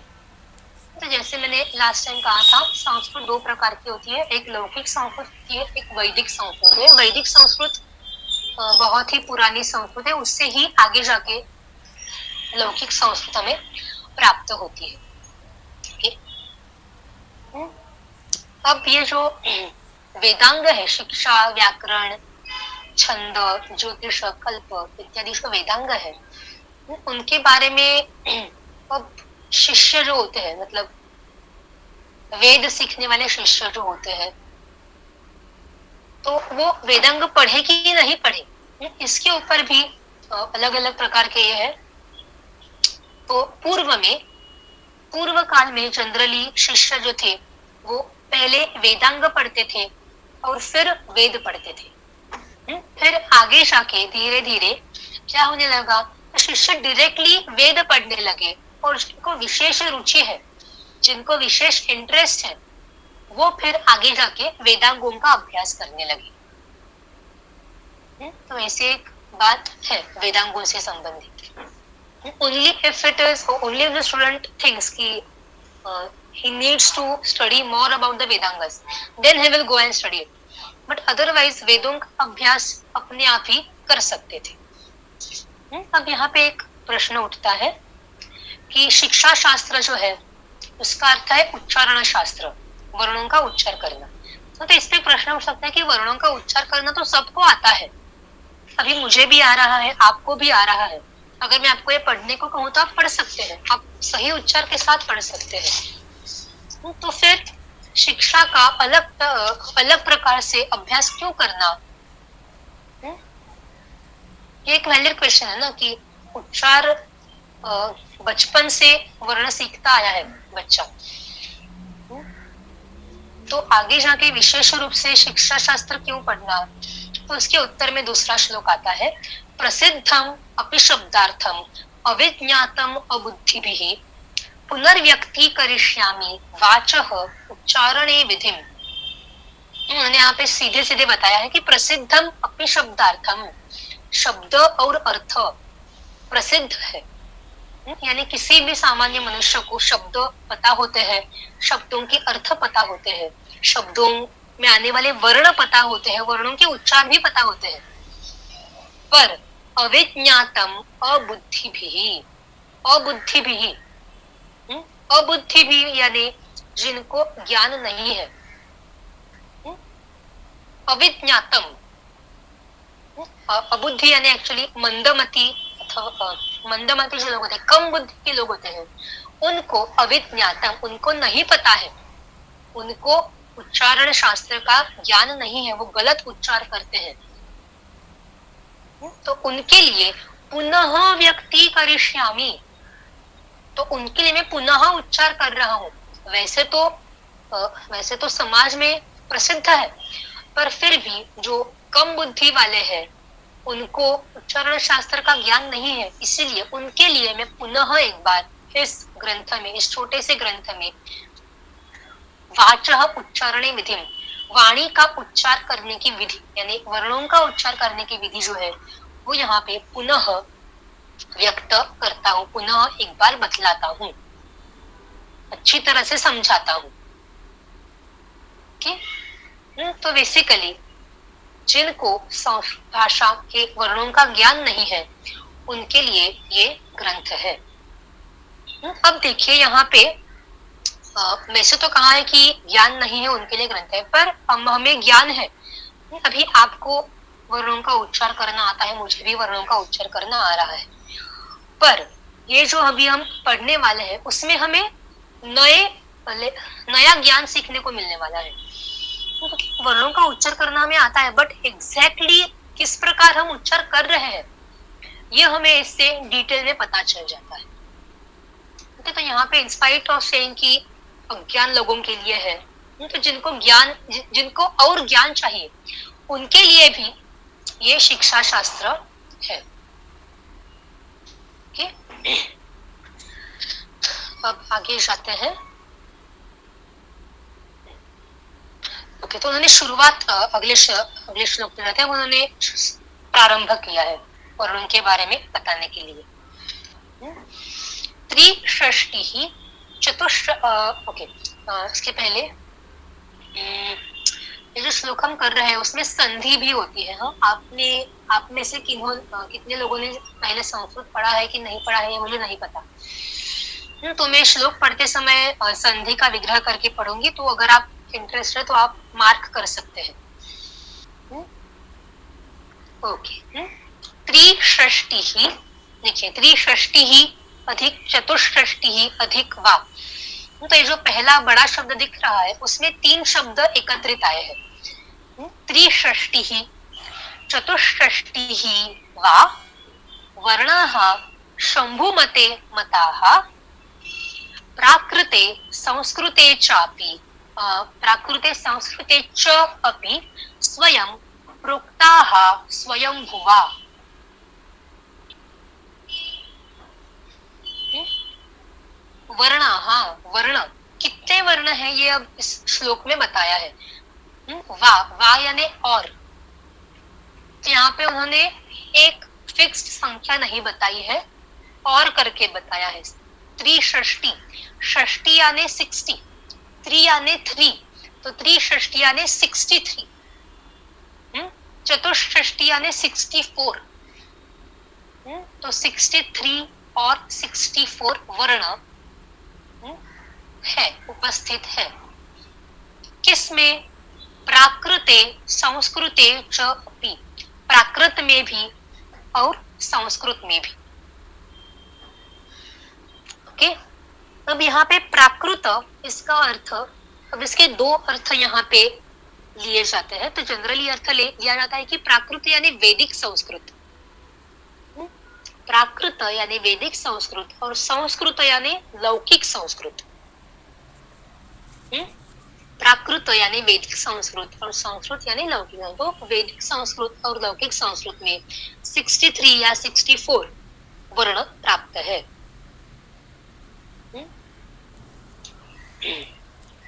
[SPEAKER 1] तो जैसे मैंने लास्ट टाइम कहा था, संस्कृत दो प्रकार की होती है, एक लौकिक संस्कृत होती है, एक वैदिक संस्कृत है। वैदिक संस्कृत बहुत ही पुरानी संस्कृत है, उससे ही आगे जाके लौकिक संस्कृत हमें प्राप्त होती है। अब ये जो वेदांग है, शिक्षा, व्याकरण, छंद, ज्योतिष, कल्प इत्यादि जो वेदांग है, उनके बारे में अब शिष्य जो होते हैं, मतलब वेद सीखने वाले शिष्य जो होते हैं, तो वो वेदांग पढ़े कि नहीं पढ़े, इसके ऊपर भी अलग अलग प्रकार के ये है। तो पूर्व काल में जनरली शिष्य जो थे वो पहले वेदांग पढ़ते थे और फिर वेद पढ़ते थे। फिर आगे जाके धीरे धीरे क्या होने लगा, शिष्य डायरेक्टली वेद पढ़ने लगे, और जिनको विशेष रुचि है, जिनको विशेष इंटरेस्ट है, वो फिर आगे जाके वेदांगों का अभ्यास करने लगे। तो ऐसे एक बात है वेदांगों से संबंधित। Only if it is only the student thinks कि he needs to study more about the Vedangas, then he will go and study it. But otherwise वेदों का अभ्यास अपने आप ही कर सकते थे। अब यहाँ पे एक प्रश्न उठता है कि शिक्षा शास्त्र जो है उसका अर्थ है उच्चारण शास्त्र, वर्णों का उच्चार करना। तो इस पे प्रश्न उठ सकता है कि वर्णों का उच्चार करना तो सबको आता है, अभी मुझे भी आ रहा है, आपको भी आ रहा है। अगर मैं आपको ये पढ़ने को कहूँ तो आप पढ़ सकते हैं, आप सही उच्चार के साथ पढ़ सकते हैं। तो फिर शिक्षा का अलग प्रकार से अभ्यास क्यों करना? ये एक वैलिड क्वेश्चन है ना, कि उच्चार बचपन से वर्ण सीखता आया है बच्चा, तो आगे जाके विशेष रूप से शिक्षा शास्त्र क्यों पढ़ना? तो उसके उत्तर में दूसरा श्लोक आता है, प्रसिद्धम अपि शब्दार्थम अविज्ञातम अबुद्धिभिः पुनर्व्यक्ति करिष्यामि वाचः उच्चारणे विधिम। उन्होंने यहाँ पे सीधे सीधे बताया है कि प्रसिद्धम अपि शब्दार्थम, शब्द और अर्थ प्रसिद्ध है, यानी किसी भी सामान्य मनुष्य को शब्द पता होते हैं, शब्दों के अर्थ पता होते हैं, शब्दों में आने वाले वर्ण पता होते हैं, वर्णों के उच्चार भी पता होते हैं। पर अविज्ञातम अबुद्धिभिः, अबुद्धिभिः, अबुद्धि भी यानी जिनको ज्ञान नहीं है, अविज्ञातम, अबुद्धि यानी एक्चुअली मंदमति, अथवा मंदमति जो लोग होते हैं, कम बुद्धि के लोग होते हैं, उनको अविज्ञातम, उनको नहीं पता है, उनको उच्चारण शास्त्र का ज्ञान नहीं है, वो गलत उच्चार करते हैं, तो उनके लिए पुनः व्यक्ति करिष्यामि, तो उनके लिए मैं पुनः उच्चार कर रहा हूँ। वैसे तो समाज में प्रसिद्ध है, पर फिर भी जो कम बुद्धि वाले हैं उनको उच्चारण शास्त्र का ज्ञान नहीं है, इसीलिए उनके लिए मैं पुनः एक बार इस ग्रंथ में, इस छोटे से ग्रंथ में वाचः उच्चारणे विधि, वाणी का उच्चार करने की विधि, यानी वर्णों का उच्चार करने की विधि जो है वो यहाँ पे पुनः व्यक्त करता हूँ, पुनः एक बार बतलाता हूँ, अच्छी तरह से समझाता हूँ। तो बेसिकली जिनको संस्कृत भाषा के वर्णों का ज्ञान नहीं है उनके लिए ये ग्रंथ है। अब देखिए यहाँ पे वैसे तो कहा है कि ज्ञान नहीं है उनके लिए ग्रंथ है, पर हमें ज्ञान है। अभी आपको वर्णों का उच्चार करना आता है, मुझे भी वर्णों का उच्चार करना आ रहा है, पर ये जो अभी हम पढ़ने वाले हैं उसमें हमें नया ज्ञान सीखने को मिलने वाला है। वर्णों का उच्चार करना हमें आता है, बट एग्जैक्टली किस प्रकार हम उच्चार कर रहे हैं ये हमें इससे डिटेल में पता चल जाता है। तो यहाँ पे इंस्पाइट ऑफ सेइंग की अज्ञान लोगों के लिए है, तो जिनको और ज्ञान चाहिए उनके लिए भी ये शिक्षा शास्त्र है। ओके, अब आगे जाते हैं। ओके, तो उन्होंने शुरुआत अगले श्लोक में रहते हैं, उन्होंने प्रारंभ किया है और उनके बारे में बताने के लिए। त्रिषष्टि ही ओके, इसके पहले ये जो श्लोक हम कर रहे हैं उसमें संधि भी होती है। हाँ, आप में से कितने लोगों ने पहले संस्कृत पढ़ा है कि नहीं पढ़ा है, मुझे नहीं पता। तो मैं श्लोक पढ़ते समय संधि का विग्रह करके पढ़ूंगी, तो अगर आप इंटरेस्ट है तो आप मार्क कर सकते हैं। ओके, त्रिषष्टि ही देखिए, त्रिषष्टि ही अधिक चतुष्षष्टि ही अधिक वा। तो ये जो पहला बड़ा शब्द दिख रहा है उसमें 3 शब्द एकत्रित आए हैं। त्रिषष्टि ही चतुष्षष्टि ही वा वर्णाः शंभुमते मताः प्राकृते संस्कृते चापि प्राकृते संस्कृते च अपि स्वयं प्रोक्ताः स्वयंभुवा। वर्ण कितने वर्ण है ये अब इस श्लोक में बताया है। वा यानी और, तो यहाँ पे उन्होंने एक फिक्स्ड संख्या नहीं बताई है, और करके बताया है। त्रिषष्टि, षष्टि यानी 60, त्रि यानी 3, तो त्रिषष्टि यानी 63, चतुष्षष्टि यानी 64, तो 63 और 64 वर्ण है, उपस्थित है। किसमें? प्राकृते संस्कृते च अपि, प्राकृत में भी और संस्कृत में भी। ओके, अब यहाँ पे प्राकृत, इसका अर्थ, अब इसके 2 अर्थ यहाँ पे लिए जाते हैं। तो जनरली अर्थ लिया जाता है कि प्राकृत यानी वैदिक संस्कृत, प्राकृत यानी वैदिक संस्कृत, और संस्कृत यानी लौकिक संस्कृत। प्राकृत यानी वैदिक संस्कृत और संस्कृत यानी लौकिक। तो वैदिक संस्कृत और लौकिक संस्कृत में 63 या 64 वर्ण प्राप्त है।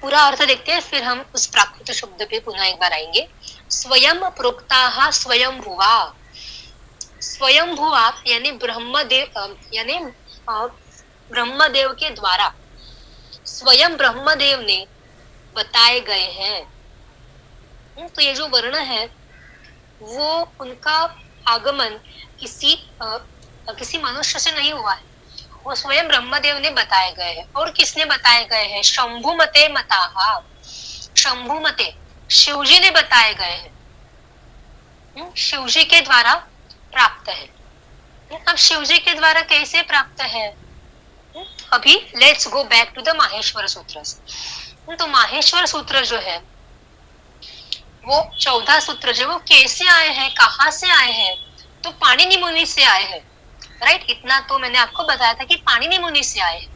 [SPEAKER 1] पूरा अर्थ देखते हैं, फिर हम उस प्राकृत शब्द पे पुनः एक बार आएंगे। स्वयं प्रोक्ताः स्वयंभुवा, स्वयंभुवा यानी ब्रह्मदेव के द्वारा, स्वयं ब्रह्मदेव ने बताए गए हैं। तो ये जो वर्ण है वो उनका आगमन किसी मनुष्य से नहीं हुआ है, वो स्वयं ब्रह्मदेव ने बताए गए हैं। और किसने बताए गए हैं? शंभुमते मताः, शंभुमते शिवजी ने बताए गए हैं, शिवजी के द्वारा प्राप्त है। अब शिवजी के द्वारा कैसे प्राप्त है? अभी let's go back to the Maheshwar sutra. तो माहेश्वर सूत्र जो है वो 14 सूत्र जो वो कैसे आए हैं, कहाँ से आए हैं? तो पाणिनि मुनि से आए हैं, राइट। इतना तो मैंने आपको बताया था कि पाणिनि मुनि से आए हैं।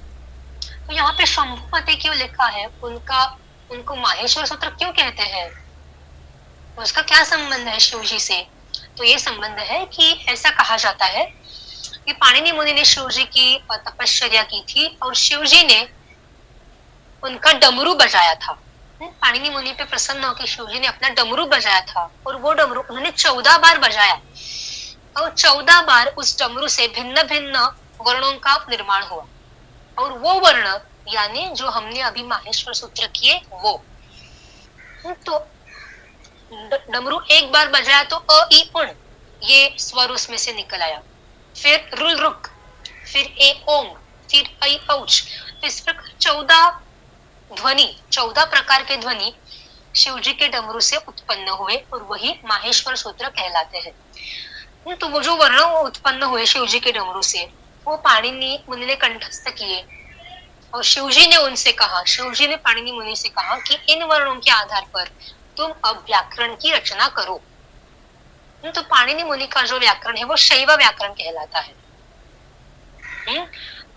[SPEAKER 1] तो यहाँ पे शंभुमते क्यों लिखा है, उनको माहेश्वर सूत्र क्यों कहते हैं, उसका क्या संबंध है शिव जी से? तो ये संबंध है कि ऐसा कहा जाता है कि पाणिनि मुनि ने शिव जी की तपश्चर्या की थी और शिव जी ने उनका डमरू बजाया था। पाणिनि मुनि पे प्रसन्न होकर शिव जी ने अपना डमरू बजाया था, और वो डमरू उन्होंने 14 बार बजाया। और 14 बार उस डमरू से भिन्न भिन्न वर्णों का निर्माण हुआ, और वो वर्ण यानी जो हमने अभी माहेश्वर सूत्र किए वो। तो डमरू एक बार बजाया तो अ ई उण ये स्वर उसमें से निकल आया, फिर रुल रुक, फिर ए ओंग, फिर ऐ औच। तो इस प्रकार 14 ध्वनि, 14 प्रकार के ध्वनि शिव जी के डमरू से उत्पन्न हुए, और वही माहेश्वर सूत्र कहलाते हैं। तो वो जो वर्ण उत्पन्न हुए शिव जी के डमरू से, वो पाणिनि मुनि ने कंठस्थ किए, और शिव जी ने उनसे कहा, शिव जी ने पाणिनि मुनि से कहा कि इन वर्णों के आधार पर तुम अब व्याकरण की रचना करो। तो पाणिनि मुनि का जो व्याकरण है वो शैव व्याकरण कहलाता है।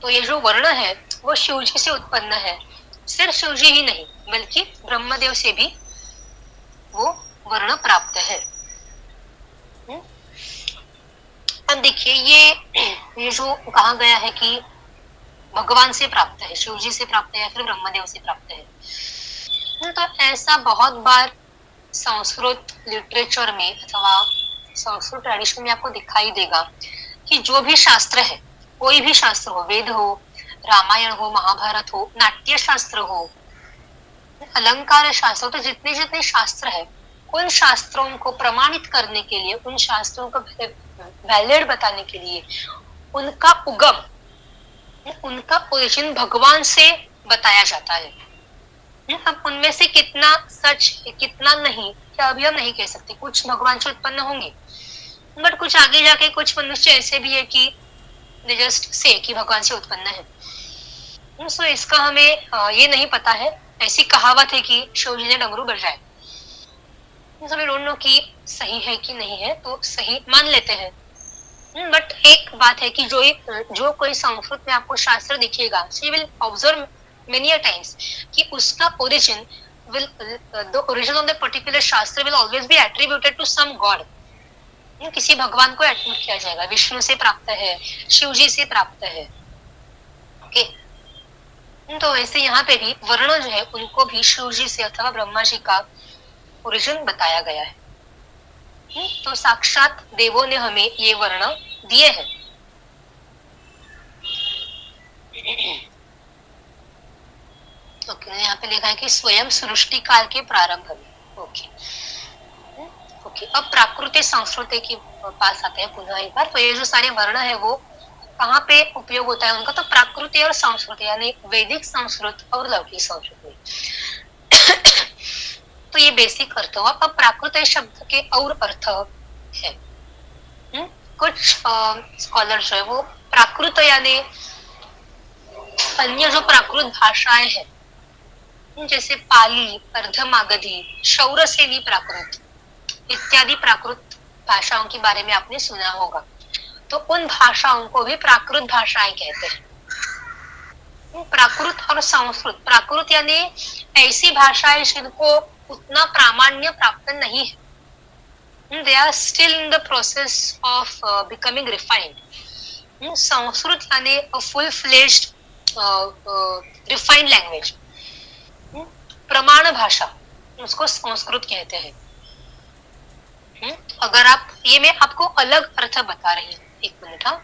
[SPEAKER 1] तो ये जो वर्ण है वो शिव जी से उत्पन्न है। सिर्फ शिव जी ही नहीं बल्कि ब्रह्मदेव से भी वो वर्ण प्राप्त है। अब देखिए ये जो कहा गया है कि भगवान से प्राप्त है, शिव जी से प्राप्त है या फिर ब्रह्मदेव से प्राप्त है, तो ऐसा बहुत बार संस्कृत लिटरेचर में अथवा संस्कृत ट्रेडिशन में आपको दिखाई देगा कि जो भी शास्त्र है, कोई भी शास्त्र हो, वेद हो, रामायण हो, महाभारत हो, नाट्य शास्त्र हो, अलंकार शास्त्र हो, तो जितने जितने शास्त्र है, उन शास्त्रों को प्रमाणित करने के लिए, उन शास्त्रों को वैलिड बताने के लिए उनका उगम, उनका ओरिजिन भगवान से बताया जाता है। अब उनमें से कितना सच कितना नहीं, क्या अभी हम नहीं कह सकते। कुछ भगवान से उत्पन्न होंगे, बट कुछ आगे जाके कुछ मनुष्य ऐसे भी है कि they just say कि भगवान से उत्पन्न है। सो इसका हमें ये नहीं पता है। ऐसी कहावत है कि शिव जी ने डमरू बजाए, so we don't know कि सही है कि नहीं है, तो सही मान लेते हैं। बट एक बात है कि जो कोई संस्कृत में आपको शास्त्र दिखेगा, she will observe many a times कि उसका origin will the origin of the particular शास्त्र will always be attributed to some god। किसी भगवान को एट्रीब्यूट किया जाएगा, विष्णु से प्राप्त है, शिव जी से प्राप्त है। ओके, तो वैसे यहाँ पे भी वर्ण जो है उनको भी शिव जी से अथवा ब्रह्मा जी का ओरिजिन बताया गया है। तो साक्षात देवों ने हमें ये वर्ण दिए हैं। ओके, यहाँ पे लिखा है कि स्वयं सृष्टि काल के प्रारंभ में। ओके, अब प्राकृतिक संस्कृति के पास आते हैं पुनः एक बार। तो ये जो सारे वर्ण है वो कहाँ पे उपयोग होता है उनका, तो प्राकृतिक और संस्कृत यानी वैदिक संस्कृत और लौकिक संस्कृत में। तो ये बेसिक अर्थ हुआ। अब प्राकृतिक शब्द के और अर्थ है। कुछ स्कॉलर जो है वो प्राकृत यानी अन्य जो प्राकृत भाषाएं हैं, जैसे पाली, अर्धमागधी, शौरसेनी प्राकृत इत्यादि प्राकृत भाषाओं के बारे में आपने सुना होगा। तो उन भाषाओं को भी प्राकृत भाषाएं कहते हैं। प्राकृत और संस्कृत, प्राकृत यानी ऐसी भाषाएं जिनको उतना प्रामाण्य प्राप्त नहीं है, they are still in the process of becoming refined। Sanskrit यानी full fledged refined language, प्रमाण भाषा, उसको संस्कृत कहते हैं। अगर आप ये मैं आपको अलग अर्थ बता रही हूँ, एक मिनट। हाँ,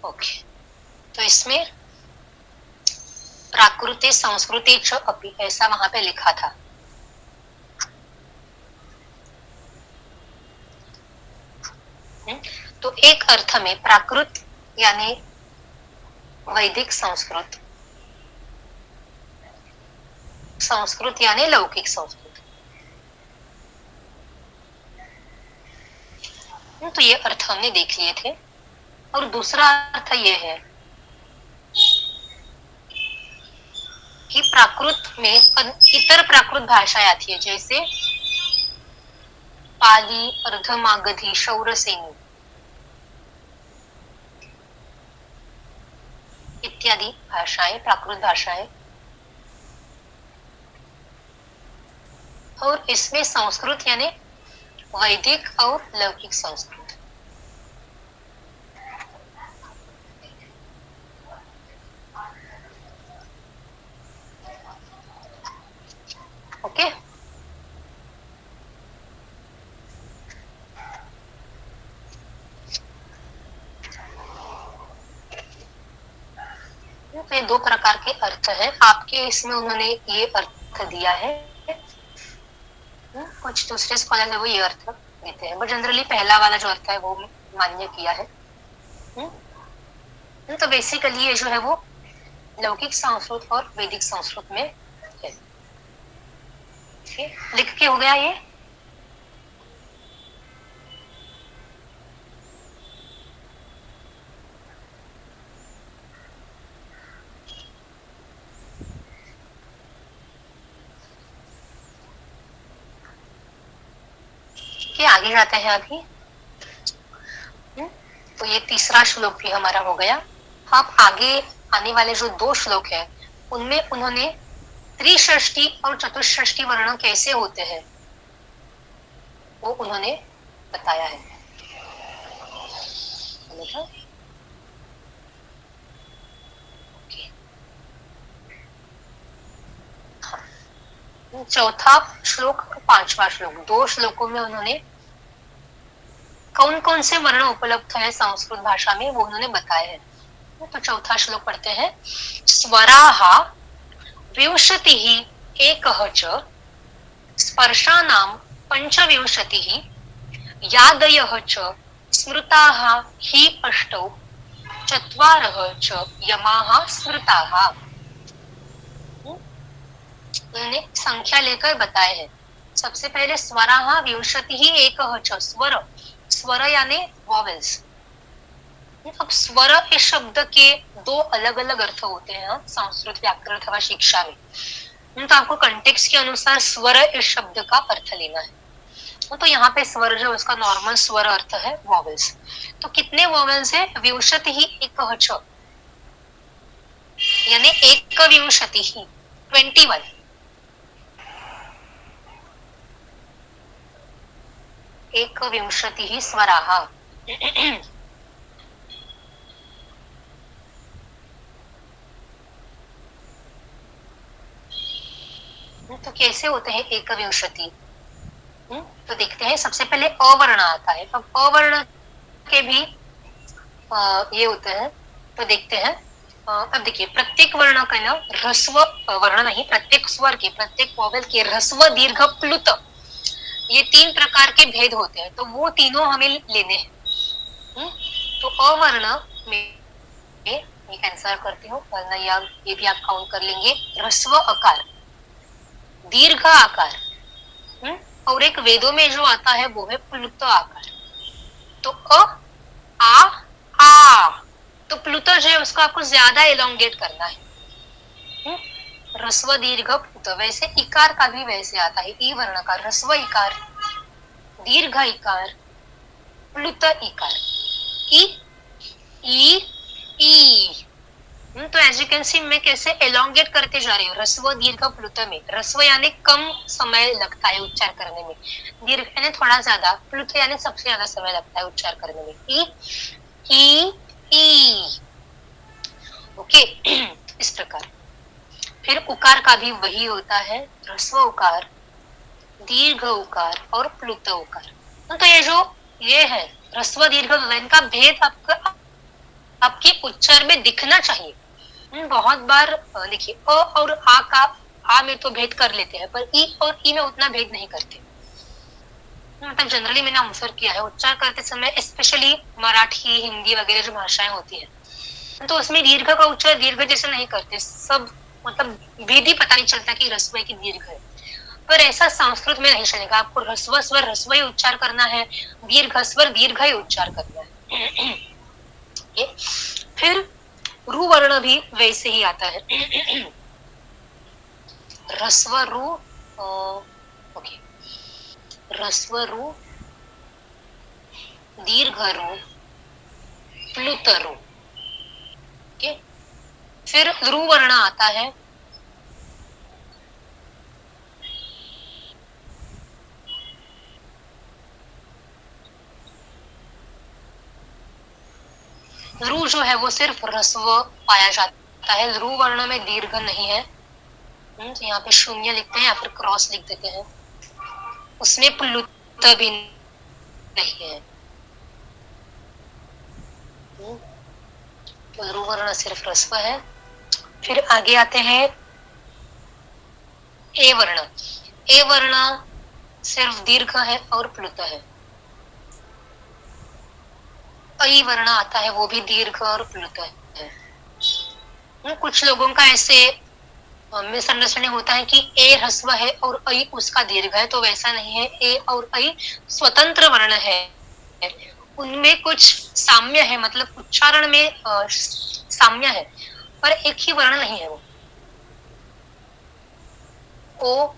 [SPEAKER 1] ओके, तो इसमें प्राकृतिक संस्कृति च अपि ऐसा वहां पे लिखा था। तो एक अर्थ में प्राकृत यानी वैदिक संस्कृत, संस्कृत यानी लौकिक संस्कृत। तो ये अर्थ हमने देख लिए थे। और दूसरा अर्थ ये है कि प्राकृत में इतर प्राकृत भाषाएं आती है, जैसे पाली, अर्धमागधी, शौरसेनी इत्यादि भाषाएं प्राकृत भाषाएं। और इसमें संस्कृत यानी वैदिक और लौकिक संस्कृत। तो ये दो प्रकार के अर्थ है, आपके इसमें उन्होंने ये अर्थ दिया है, कुछ दूसरे स्कॉलर ने वो ये अर्थ देते हैं, बट जनरली पहला वाला जो अर्थ है वो मान्य किया है। तो बेसिकली ये जो है वो लौकिक संस्कृत और वैदिक संस्कृत में है। लिख के हो गया ये। आगे जाते हैं अभी। तो ये तीसरा श्लोक भी हमारा हो गया। अब आगे आने वाले जो दो श्लोक हैं उनमें उन्होंने त्रिषष्ठी और चतुष्षष्ठी वर्ण कैसे होते हैं वो उन्होंने बताया है। चौथा श्लोक, पांचवा श्लोक, दो श्लोकों में उन्होंने कौन कौन से वर्ण उपलब्ध है संस्कृत भाषा में वो उन्होंने बताए हैं। तो चौथा श्लोक पढ़ते हैं। स्वराः विंशतिः एकः च स्पर्शानां पंचविंशतिः यादयः च स्मृताः हि अष्टौ चत्वारः च यमाः स्मृताः। उन्होंने संख्या लेकर बताए हैं। सबसे पहले स्वराः विंशतिः एकः च, स्वर, स्वर यानी वॉवेल्स। अब स्वर इस शब्द के दो अलग अलग अर्थ होते हैं संस्कृत व्याकरण अथवा शिक्षा में। तो आपको कंटेक्स्ट के अनुसार स्वर इस शब्द का अर्थ लेना है। तो यहाँ पे स्वर जो उसका नॉर्मल स्वर अर्थ है वॉवेल्स। तो कितने वॉवेल्स है? विंशतिः एकः च यानी एकविंशतिः 21। एकविंशतिः स्वराः। तो कैसे होते हैं एकविंशति? तो देखते हैं। सबसे पहले अवर्ण आता है। अब अवर्ण के भी ये होते हैं। तो देखते हैं। अब देखिए प्रत्येक वर्ण का ना ह्रस्व वर्ण नहीं, प्रत्येक स्वर के, प्रत्येक वॉवेल के ह्रस्व दीर्घ प्लुत, ये तीन प्रकार के भेद होते हैं। तो वो तीनों हमें लेने हैं। तो अवर्ण में ये कैंसल करती हूँ, वरना ये भी आप काउंट कर लेंगे। ह्रस्व आकार, दीर्घ आकार, और एक वेदों में जो आता है वो है प्लुत आकार। तो आ तो प्लुत जो है उसको आपको ज्यादा एलोंगेट करना है। ह्रस्व दीर्घ प्लुत। वैसे इकार का भी वैसे आता है। ई वर्ण का ह्रस्व इकार, दीर्घ इकार, प्लुत इकार। ई। तो एज यू कैन सी मैं कैसे एलोंगेट करते जा रही हूँ ह्रस्व दीर्घ प्लुत में। ह्रस्व यानी कम समय लगता है उच्चार करने में, दीर्घ यानी थोड़ा ज्यादा, प्लुत यानी सबसे ज्यादा समय लगता है उच्चार करने में। ई। ओके इस प्रकार। फिर उकार का भी वही होता है, ह्रस्व उकार, दीर्घ उकार और प्लुत उकार। तो ये है ह्रस्व दीर्घ, इनका भेद आपके उच्चार में दिखना चाहिए। बहुत बार देखिए अ और आ का, आ में तो भेद कर लेते हैं पर ई और ई में उतना भेद नहीं करते। मतलब जनरली मैंने आंसर किया है उच्चार करते समय, स्पेशली मराठी, हिंदी वगैरह जो भाषाएं होती है तो उसमें दीर्घ का उच्चार दीर्घ जैसे नहीं करते। सब मतलब भेद ही पता नहीं चलता कि ह्रस्व है कि दीर्घ है। पर ऐसा संस्कृत में नहीं चलेगा। आपको ह्रस्व स्वर ह्रस्व ही उच्चार करना है, दीर्घ स्वर दीर्घ ही उच्चार करना है। फिर रू वर्ण भी वैसे ही आता है। ह्रस्व रू, ओके, ह्रस्व रू, दीर्घ रू, प्लुत रू। ओके, फिर रू वर्ण आता है। रू जो है वो सिर्फ ह्रस्व पाया जाता है। रू वर्ण में दीर्घ नहीं है। तो यहाँ पे शून्य लिखते हैं या फिर क्रॉस लिख देते हैं। उसमें प्लुत भी नहीं है। रू वर्ण सिर्फ ह्रस्व है। फिर आगे आते हैं ए वर्ण। ए वर्ण सिर्फ दीर्घ है और प्लुत है। ऐ वर्ण आता है, वो भी दीर्घ और प्लुत है। कुछ लोगों का ऐसे मिसअंडरस्टैंडिंग होता है कि ए ह्रस्व है और ऐ उसका दीर्घ है, तो वैसा नहीं है। ए और ऐ स्वतंत्र वर्ण है, उनमें कुछ साम्य है, मतलब उच्चारण में साम्य है, पर एक ही वर्ण नहीं है वो। ओ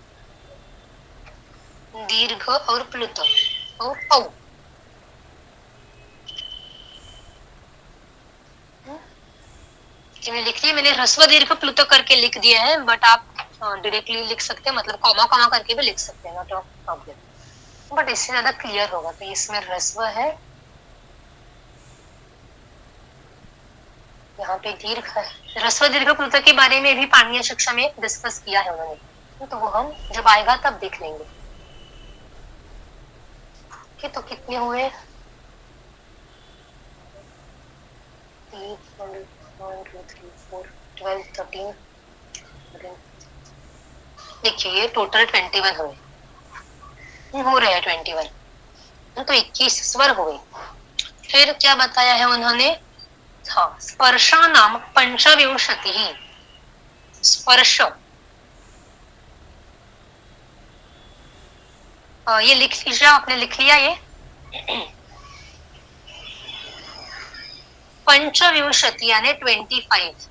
[SPEAKER 1] दीर्घ और प्लुत और औ। मैंने लिख लिया, मैंने ह्रस्व दीर्घ प्लुत करके लिख दिया है, बट आप डायरेक्टली लिख सकते हैं, मतलब कॉमा कॉमा करके भी लिख सकते हैं, नॉट अ प्रॉब्लम, बट इससे ज्यादा क्लियर होगा। तो इसमें ह्रस्व है, यहाँ पे दीर्घ है। ह्रस्व दीर्घ प्लुत के बारे में भी पाणिनीय शिक्षा में डिस्कस किया है उन्होंने, तो वो हम जब आएगा तब देख लेंगे। तो कितने हुए? 3, 1, 2, 3, 4, 12, 13। देखिए ये टोटल 21 हुए, हो रहे हैं 21, तो 21 स्वर हुए। फिर क्या बताया है उन्होंने? हाँ, स्पर्शा नाम पंचविंशति। स्पर्श, ये लिख लीजिए, आपने लिख लिया ये? पंचविंशति यानी 25,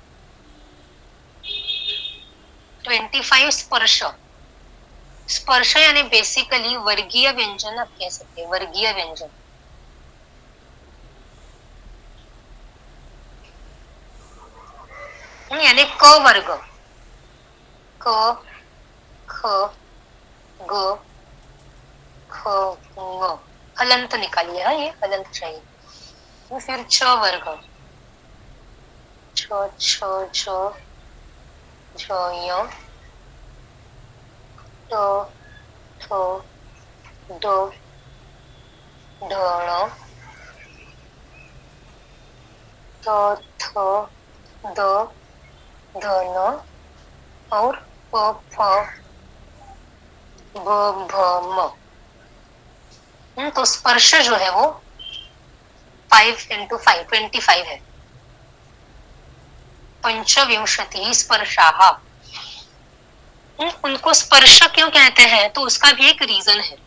[SPEAKER 1] 25 स्पर्श। स्पर्श यानी बेसिकली वर्गीय व्यंजन, आप कह सकते हैं वर्गीय व्यंजन। यानी क वर्ग, क, ख, ग, ख, ग, हलंत निकालिए। हाँ, ये हलंत चाहिए। फिर छ वर्ग, छ, छ, छ, झ, य, ट, ठ, ड, ढ, ण, त, थ, द, ध, न और प, फ, ब, भ, म। तो स्पर्श जो है वो 5 into 5 25 है। पंचविंशति स्पर्शाः। उनको स्पर्श क्यों कहते हैं, तो उसका भी एक रीजन है।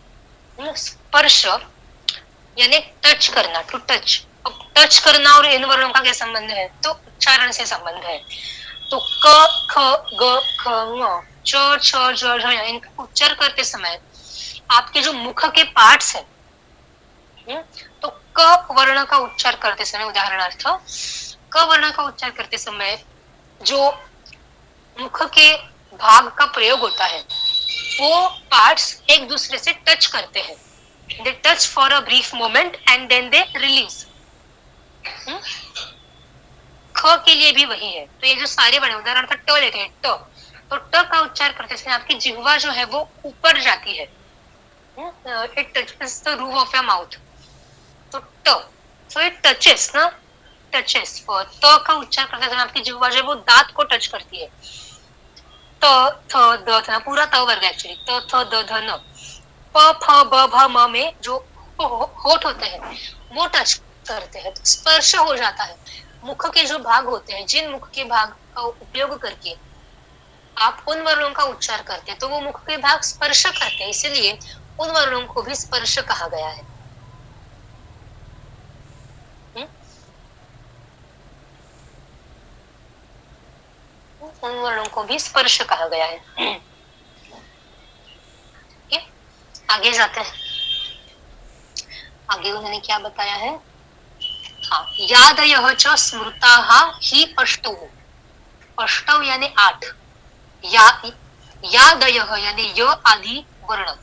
[SPEAKER 1] स्पर्श यानी टच करना, टू टच। अब टच करना और इन वर्णों का क्या संबंध है, तो उच्चारण से संबंध है। तो क, ख, ग, ख, ङ, च, छ, ज, झ, इनका उच्चार करते समय आपके जो मुख के पार्ट्स हैं, तो क वर्ण का उच्चार करते समय, उदाहरणार्थ क वर्ण का उच्चार करते समय जो मुख के भाग का प्रयोग होता है, वो पार्ट्स एक दूसरे से टच करते हैं। They touch for a brief moment and then they release. ख के लिए भी वही है। तो ये जो सारे बने, उदाहरण का ट लेते हैं, ट, तो ट का उच्चार करते समय आपकी जिह्वा जो है वो ऊपर जाती है। It touches the roof of your mouth. तो ट, so it touches ना, touches। और त का उच्चार करते समय आपकी जिह्वा जो है वो दांत को टच करती है। त, थ, द, थ, पूरा त वर्ग एक्चुअली, त, थ, द, ध, न। प, फ, ब, भ, म में जो होठ होते हैं वो टच करते हैं, तो स्पर्श हो जाता है। मुख के जो भाग होते हैं, जिन मुख के भाग का उपयोग करके आप उन वर्णों का उच्चार करते हैं, तो वो मुख के भाग स्पर्श करते हैं, इसलिए उन वर्णों को भी स्पर्श कहा गया है। उन वर्णों को भी स्पर्श कहा गया है। आगे जाते हैं। आगे उन्होंने क्या बताया है? हाँ, यादयः च स्मृताः हि अष्टौ। अष्टौ यानी 8, यादयः यानी य आदि वर्ण।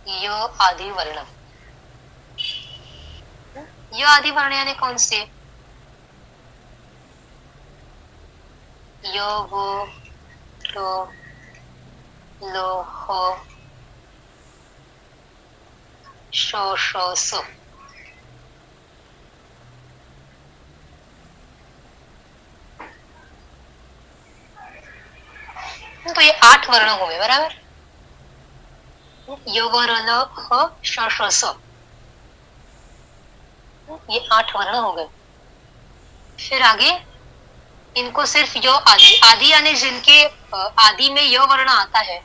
[SPEAKER 1] य आदि वर्ण, य आदि वर्ण यानी कौन से? य, व, र, ल, ह, श, श, स। तो ये 8 वर्ण हुए, बराबर। य वर्ण ह श श स, ये 8 वर्ण हो गए। फिर आगे इनको सिर्फ य आदि, आदि यानी जिनके आदि में य वर्ण आता है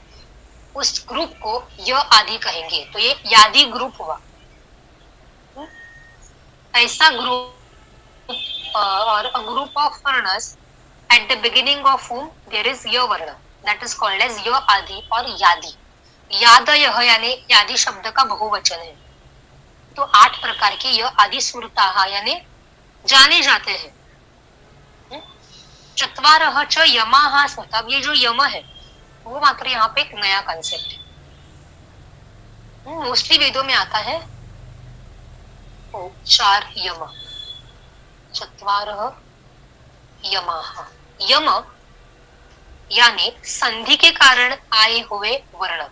[SPEAKER 1] उस ग्रुप को य आदि कहेंगे, तो ये यादि ग्रुप हुआ। ऐसा group or a group of varnas at the beginning of whom there is ya varna, that is called as ya adi और यादि। यादयः यानी यादि शब्द का बहुवचन है। तो 8 प्रकार के य आदि स्मृताः यानी जाने जाते हैं। चत्वारः च यमाः स्मृता, अब ये जो यम है वो मात्र यहाँ पे एक नया कंसेप्ट है। मोस्टली वेदों में आता है 4 यम, चत्वारः यमाः। यम यानी संधि के कारण आए हुए वर्ण,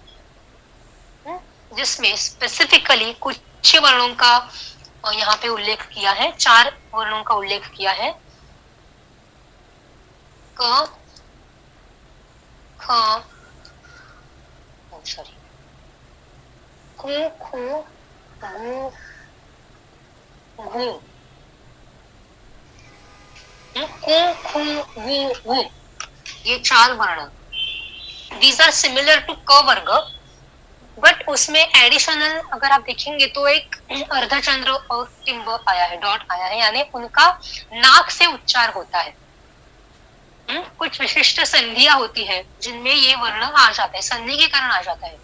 [SPEAKER 1] जिसमें स्पेसिफिकली कुछ वर्णों का यहाँ पे उल्लेख किया है, 4 वर्णों का उल्लेख किया है। क ख सॉरी कु खु गु घु, कु खु गु घु, ये 4 वर्ण, दीज आर सिमिलर टू क वर्ग, बट उसमें एडिशनल अगर आप देखेंगे तो एक अर्धचंद्र और टिम्ब आया है, डॉट आया है, यानी उनका नाक से उच्चार होता है। कुछ विशिष्ट संधियां होती है जिनमें ये वर्ण आ जाता है, संधि के कारण आ जाता है।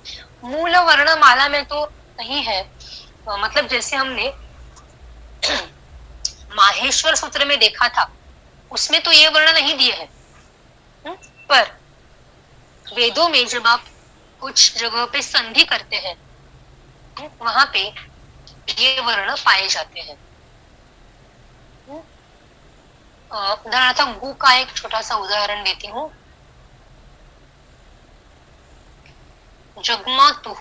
[SPEAKER 1] मूल वर्ण माला में तो नहीं है, मतलब जैसे हमने माहेश्वर सूत्र में देखा था उसमें तो ये वर्ण नहीं दिए हैं, पर वेदों में जब आप कुछ जगह पे संधि करते हैं वहां पे ये वर्ण पाए जाते हैं। उदाहरणार्थ गु का एक छोटा सा उदाहरण देती हूँ। जगमतु,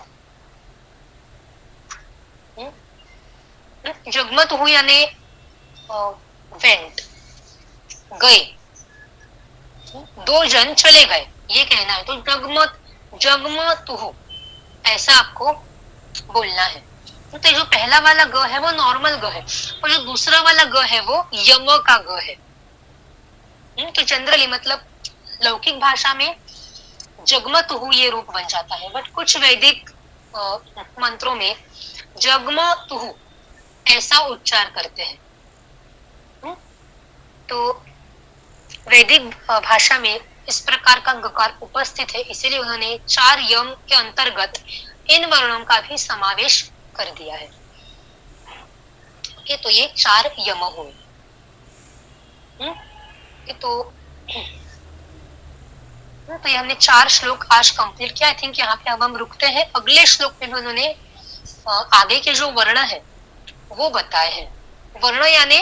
[SPEAKER 1] जगमतु यानी वेंट, गए, 2 जन चले गए, ये कहना है। तो जगमतु ऐसा आपको बोलना है। तो जो पहला वाला ग है वो नॉर्मल ग है और जो दूसरा वाला ग है वो यम का ग है। तो जनरली मतलब लौकिक भाषा में जगमतु ये रूप बन जाता है, बट कुछ वैदिक मंत्रों में जगमतु ऐसा उच्चार करते हैं। तो वैदिक भाषा में इस प्रकार का गकार उपस्थित है, इसीलिए उन्होंने 4 यम के अंतर्गत इन वर्णों का भी समावेश कर दिया है। तो ये 4 यम हुए। तो ये हमने 4 श्लोक आज कंप्लीट किया। आई थिंक यहाँ पे अब हम रुकते हैं। अगले श्लोक में उन्होंने आगे के जो वर्ण है वो बताए हैं। वर्ण यानी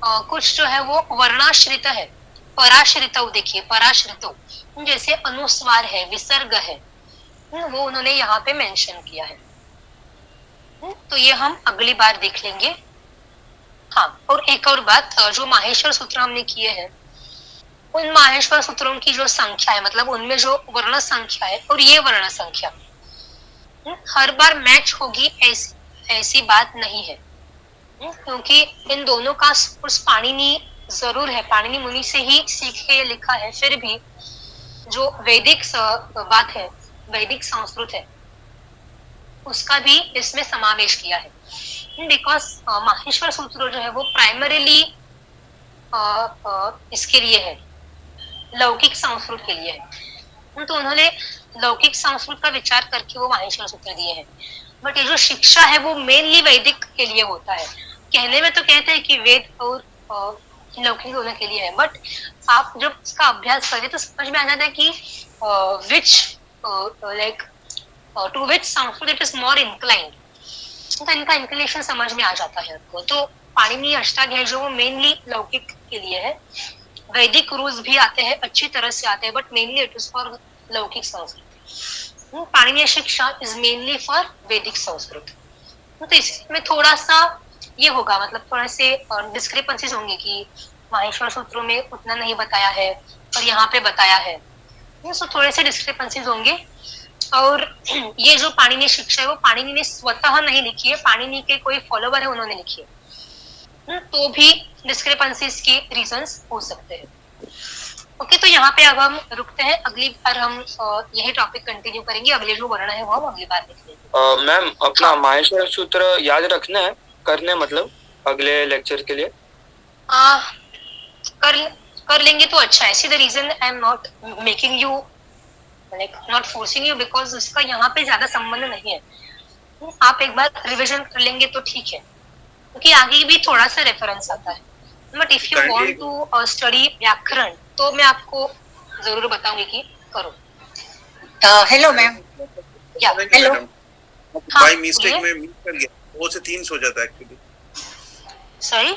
[SPEAKER 1] कुछ जो है वो वर्णाश्रित है, पराश्रित, देखिए पराश्रित जैसे अनुस्वार है, विसर्ग है, वो उन्होंने यहाँ पे मेंशन किया है। तो ये हम अगली बार देख लेंगे। हाँ, और एक और बात, जो माहेश्वर सूत्र हमने किए हैं उन माहेश्वर सूत्रों की जो संख्या है, मतलब उनमें जो वर्ण संख्या है और ये वर्ण संख्या हर बार मैच होगी ऐसी बात नहीं है, क्योंकि इन दोनों का सोर्स पाणिनि जरूर है, पाणिनि मुनि से ही सीख के लिखा है, फिर भी जो वैदिक बात है, वैदिक संस्कृत है, उसका भी इसमें समावेश किया है। बिकॉज माहेश्वर सूत्र जो है वो प्राइमरीली इसके लिए है, लौकिक संस्कृत के लिए है। तो उन्होंने लौकिक संस्कृत का विचार करके वो माहेश्वर सूत्र दिए हैं, बट ये जो शिक्षा है वो मेनली वैदिक के लिए होता है। कहने में तो कहते हैं कि वेद और लौकिक दोनों के लिए है, बट आप जब इसका अभ्यास करें तो समझ में आ जाता है कि which like to which Sanskrit it is more inclined, तो इनका इंक्लिनेशन समझ में आ जाता है आपको। तो पाणिनि अष्टाध्यायी जो वो मेनली लौकिक के लिए है, वैदिक रूल्स भी आते हैं, अच्छी तरह से आते हैं, but mainly it is for लौकिक संस्कृत। पाणिनीय शिक्षा इज मेनली फॉर वैदिक संस्कृत। तो इसमें थोड़ा सा ये होगा, मतलब थोड़े से डिस्क्रिपेंसीज होंगे कि माहेश्वर सूत्रों में उतना नहीं बताया है और यहाँ पे बताया है। सो थोड़े से डिस्क्रिपेंसीज होंगे। और ये जो पाणिनि शिक्षा है वो पाणिनि ने स्वतः नहीं लिखी है, पाणिनि के कोई फॉलोवर है उन्होंने लिखी है, तो भी डिस्क्रिपेंसीज के रीजंस हो सकते हैं। ओके, तो यहाँ पे अब हम रुकते हैं, अगली बार हम यही टॉपिक कंटिन्यू करेंगे, अगले जो वर्ण है वो हम अगली बार देखेंगे।
[SPEAKER 4] मैम अपना माहेश्वर सूत्र याद रखना है, करने मतलब अगले लेक्चर के लिए
[SPEAKER 1] कर लेंगे तो अच्छा है। See the reason I am not making you like not forcing you, because उसका यहाँ पे ज्यादा संबंध नहीं है। आप एक बार रिविजन कर लेंगे तो ठीक है, क्योंकि आगे भी थोड़ा सा रेफरेंस आता है। But if you want to study व्याकरण तो मैं आपको जरूर बताऊंगी कि करो।
[SPEAKER 5] Hello ma'am.
[SPEAKER 1] या हेलो,
[SPEAKER 3] बाय मिस्टेक में मिस कर गया, 2 से 3 हो जाता है actually.
[SPEAKER 1] Sorry,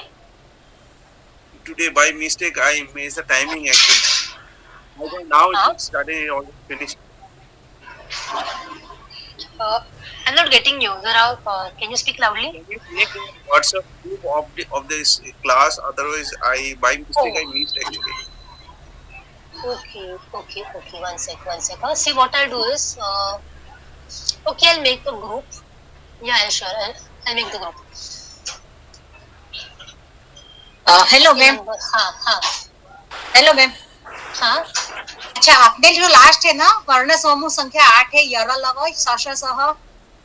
[SPEAKER 3] today by mistake I miss the timing actually. Now it started already finished.
[SPEAKER 1] I am not getting you, जरा can you speak loudly?
[SPEAKER 3] Make a WhatsApp group of this class, otherwise I by mistake I missed actually.
[SPEAKER 1] Okay, one sec. See, what I'll do is okay, I'll make a group. Yeah, sure, I'll make the group.
[SPEAKER 5] Hello ma'am.
[SPEAKER 1] हाँ
[SPEAKER 5] hello ma'am.
[SPEAKER 1] हाँ,
[SPEAKER 5] अच्छा, आपने जो last है ना वर्ण समूह संख्या 8 है यर लव सश सह,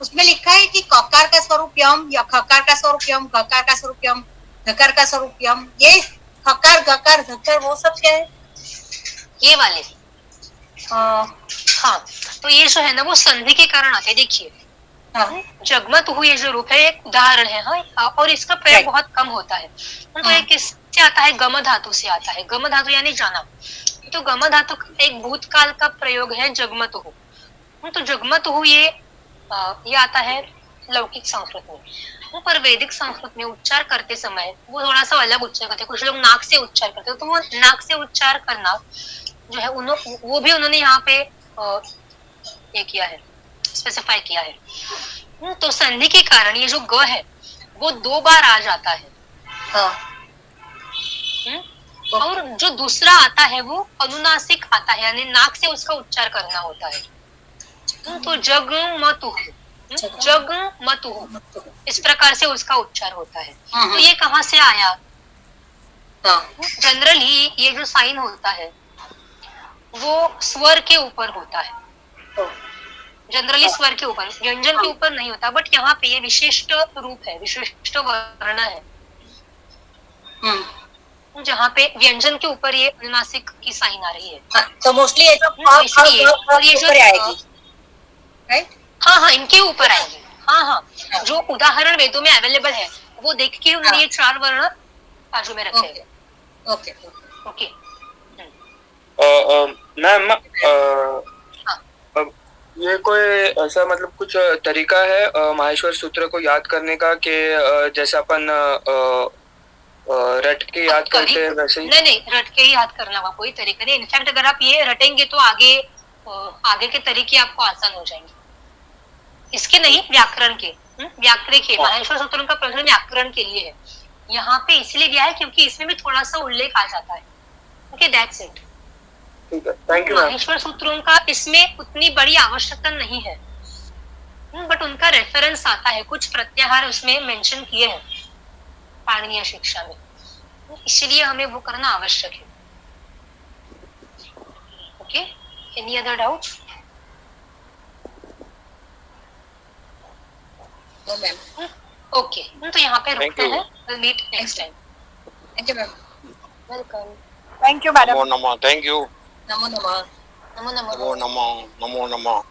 [SPEAKER 5] उसमें लिखा है कि ककार का स्वरूप यम या खकार का स्वरूप यम, गकार का स्वरूप यम, धकार का स्वरूप यम। ये खकार गकार धकार वो सब क्या है?
[SPEAKER 1] ये वाले हाँ, तो ये जो है ना वो संधि के कारण आते हैं। देखिए, जगमत हुए ये जो रूप है एक उदाहरण है। हाँ, और इसका प्रयोग बहुत कम होता है। तो ये किससे आता है? गम धातु से आता है। गम धातु यानी जाना, तो गम धातु एक भूतकाल का प्रयोग है जगमत हो। तो जगमत हो ये आता है लौकिक संस्कृत में, पर वैदिक संस्कृत में उच्चार करते समय वो थोड़ा सा अलग उच्चार करते हैं। कुछ लोग नाक से उच्चार करते हैं, तो वो नाक से उच्चार करना जो है वो भी उन्होंने यहाँ पे ये किया है, स्पेसिफाई किया है। तो संधि के कारण ये जो ग है वो 2 बार आ जाता है। और जो दूसरा आता है वो अनुनासिक आता है, यानी नाक से उसका उच्चार करना होता है। तो जगमतु, इस प्रकार से उसका उच्चार होता है। तो ये कहाँ से आया? जनरली ये जो साइन होता है वो स्वर के ऊपर होता है, जनरली स्वर के ऊपर, व्यंजन के ऊपर नहीं होता। बट यहाँ पे ये विशिष्ट रूप है, विशिष्ट वर्ण है, जहाँ पे व्यंजन के ऊपर ये अनुनासिक की साइन आ रही है।
[SPEAKER 5] तो मोस्टली ये जो
[SPEAKER 1] और ये जो
[SPEAKER 5] आएगी, राइट?
[SPEAKER 1] हाँ, इनके ऊपर आएगी। हाँ, जो उदाहरण वेदों में अवेलेबल है वो देख के उन्होंने ये 4 वर्ण बाजू में रखे हैं। ओके
[SPEAKER 4] मैम, ये कोई ऐसा मतलब कुछ तरीका है माहेश्वर सूत्र को याद करने का कि जैसे अपन रट के याद करते हैं वैसे ही?
[SPEAKER 1] नहीं, रट के ही याद करना का कोई तरीका नहीं। इनफैक्ट अगर आप ये रटेंगे तो आगे के तरीके आपको आसान हो जाएंगे। इसके नहीं, व्याकरण के, व्याकरण के माहेश्वर सूत्रों का प्रश्न व्याकरण के लिए है। यहाँ पे इसलिए दिया है क्योंकि इसमें भी थोड़ा सा उल्लेख आ जाता है। Okay, that's it.
[SPEAKER 4] ठीक है, थैंक यू।
[SPEAKER 1] माहेश्वर सूत्रों का इसमें उतनी बड़ी आवश्यकता नहीं है, बट उनका रेफरेंस आता है, कुछ प्रत्याहार उसमें मेंशन किए हैं पाणिनीय शिक्षा में, इसलिए हमें वो करना आवश्यक है। Okay, any other doubt? Okay, तो यहाँ पे रुकते हैं। Will meet next time.
[SPEAKER 5] Thank you ma'am.
[SPEAKER 1] Welcome.
[SPEAKER 5] Thank you madam.
[SPEAKER 2] नमो नमः। Thank you.
[SPEAKER 5] नमो नमः।
[SPEAKER 1] नमो नमः।
[SPEAKER 2] नमो नमः। नमो नमः।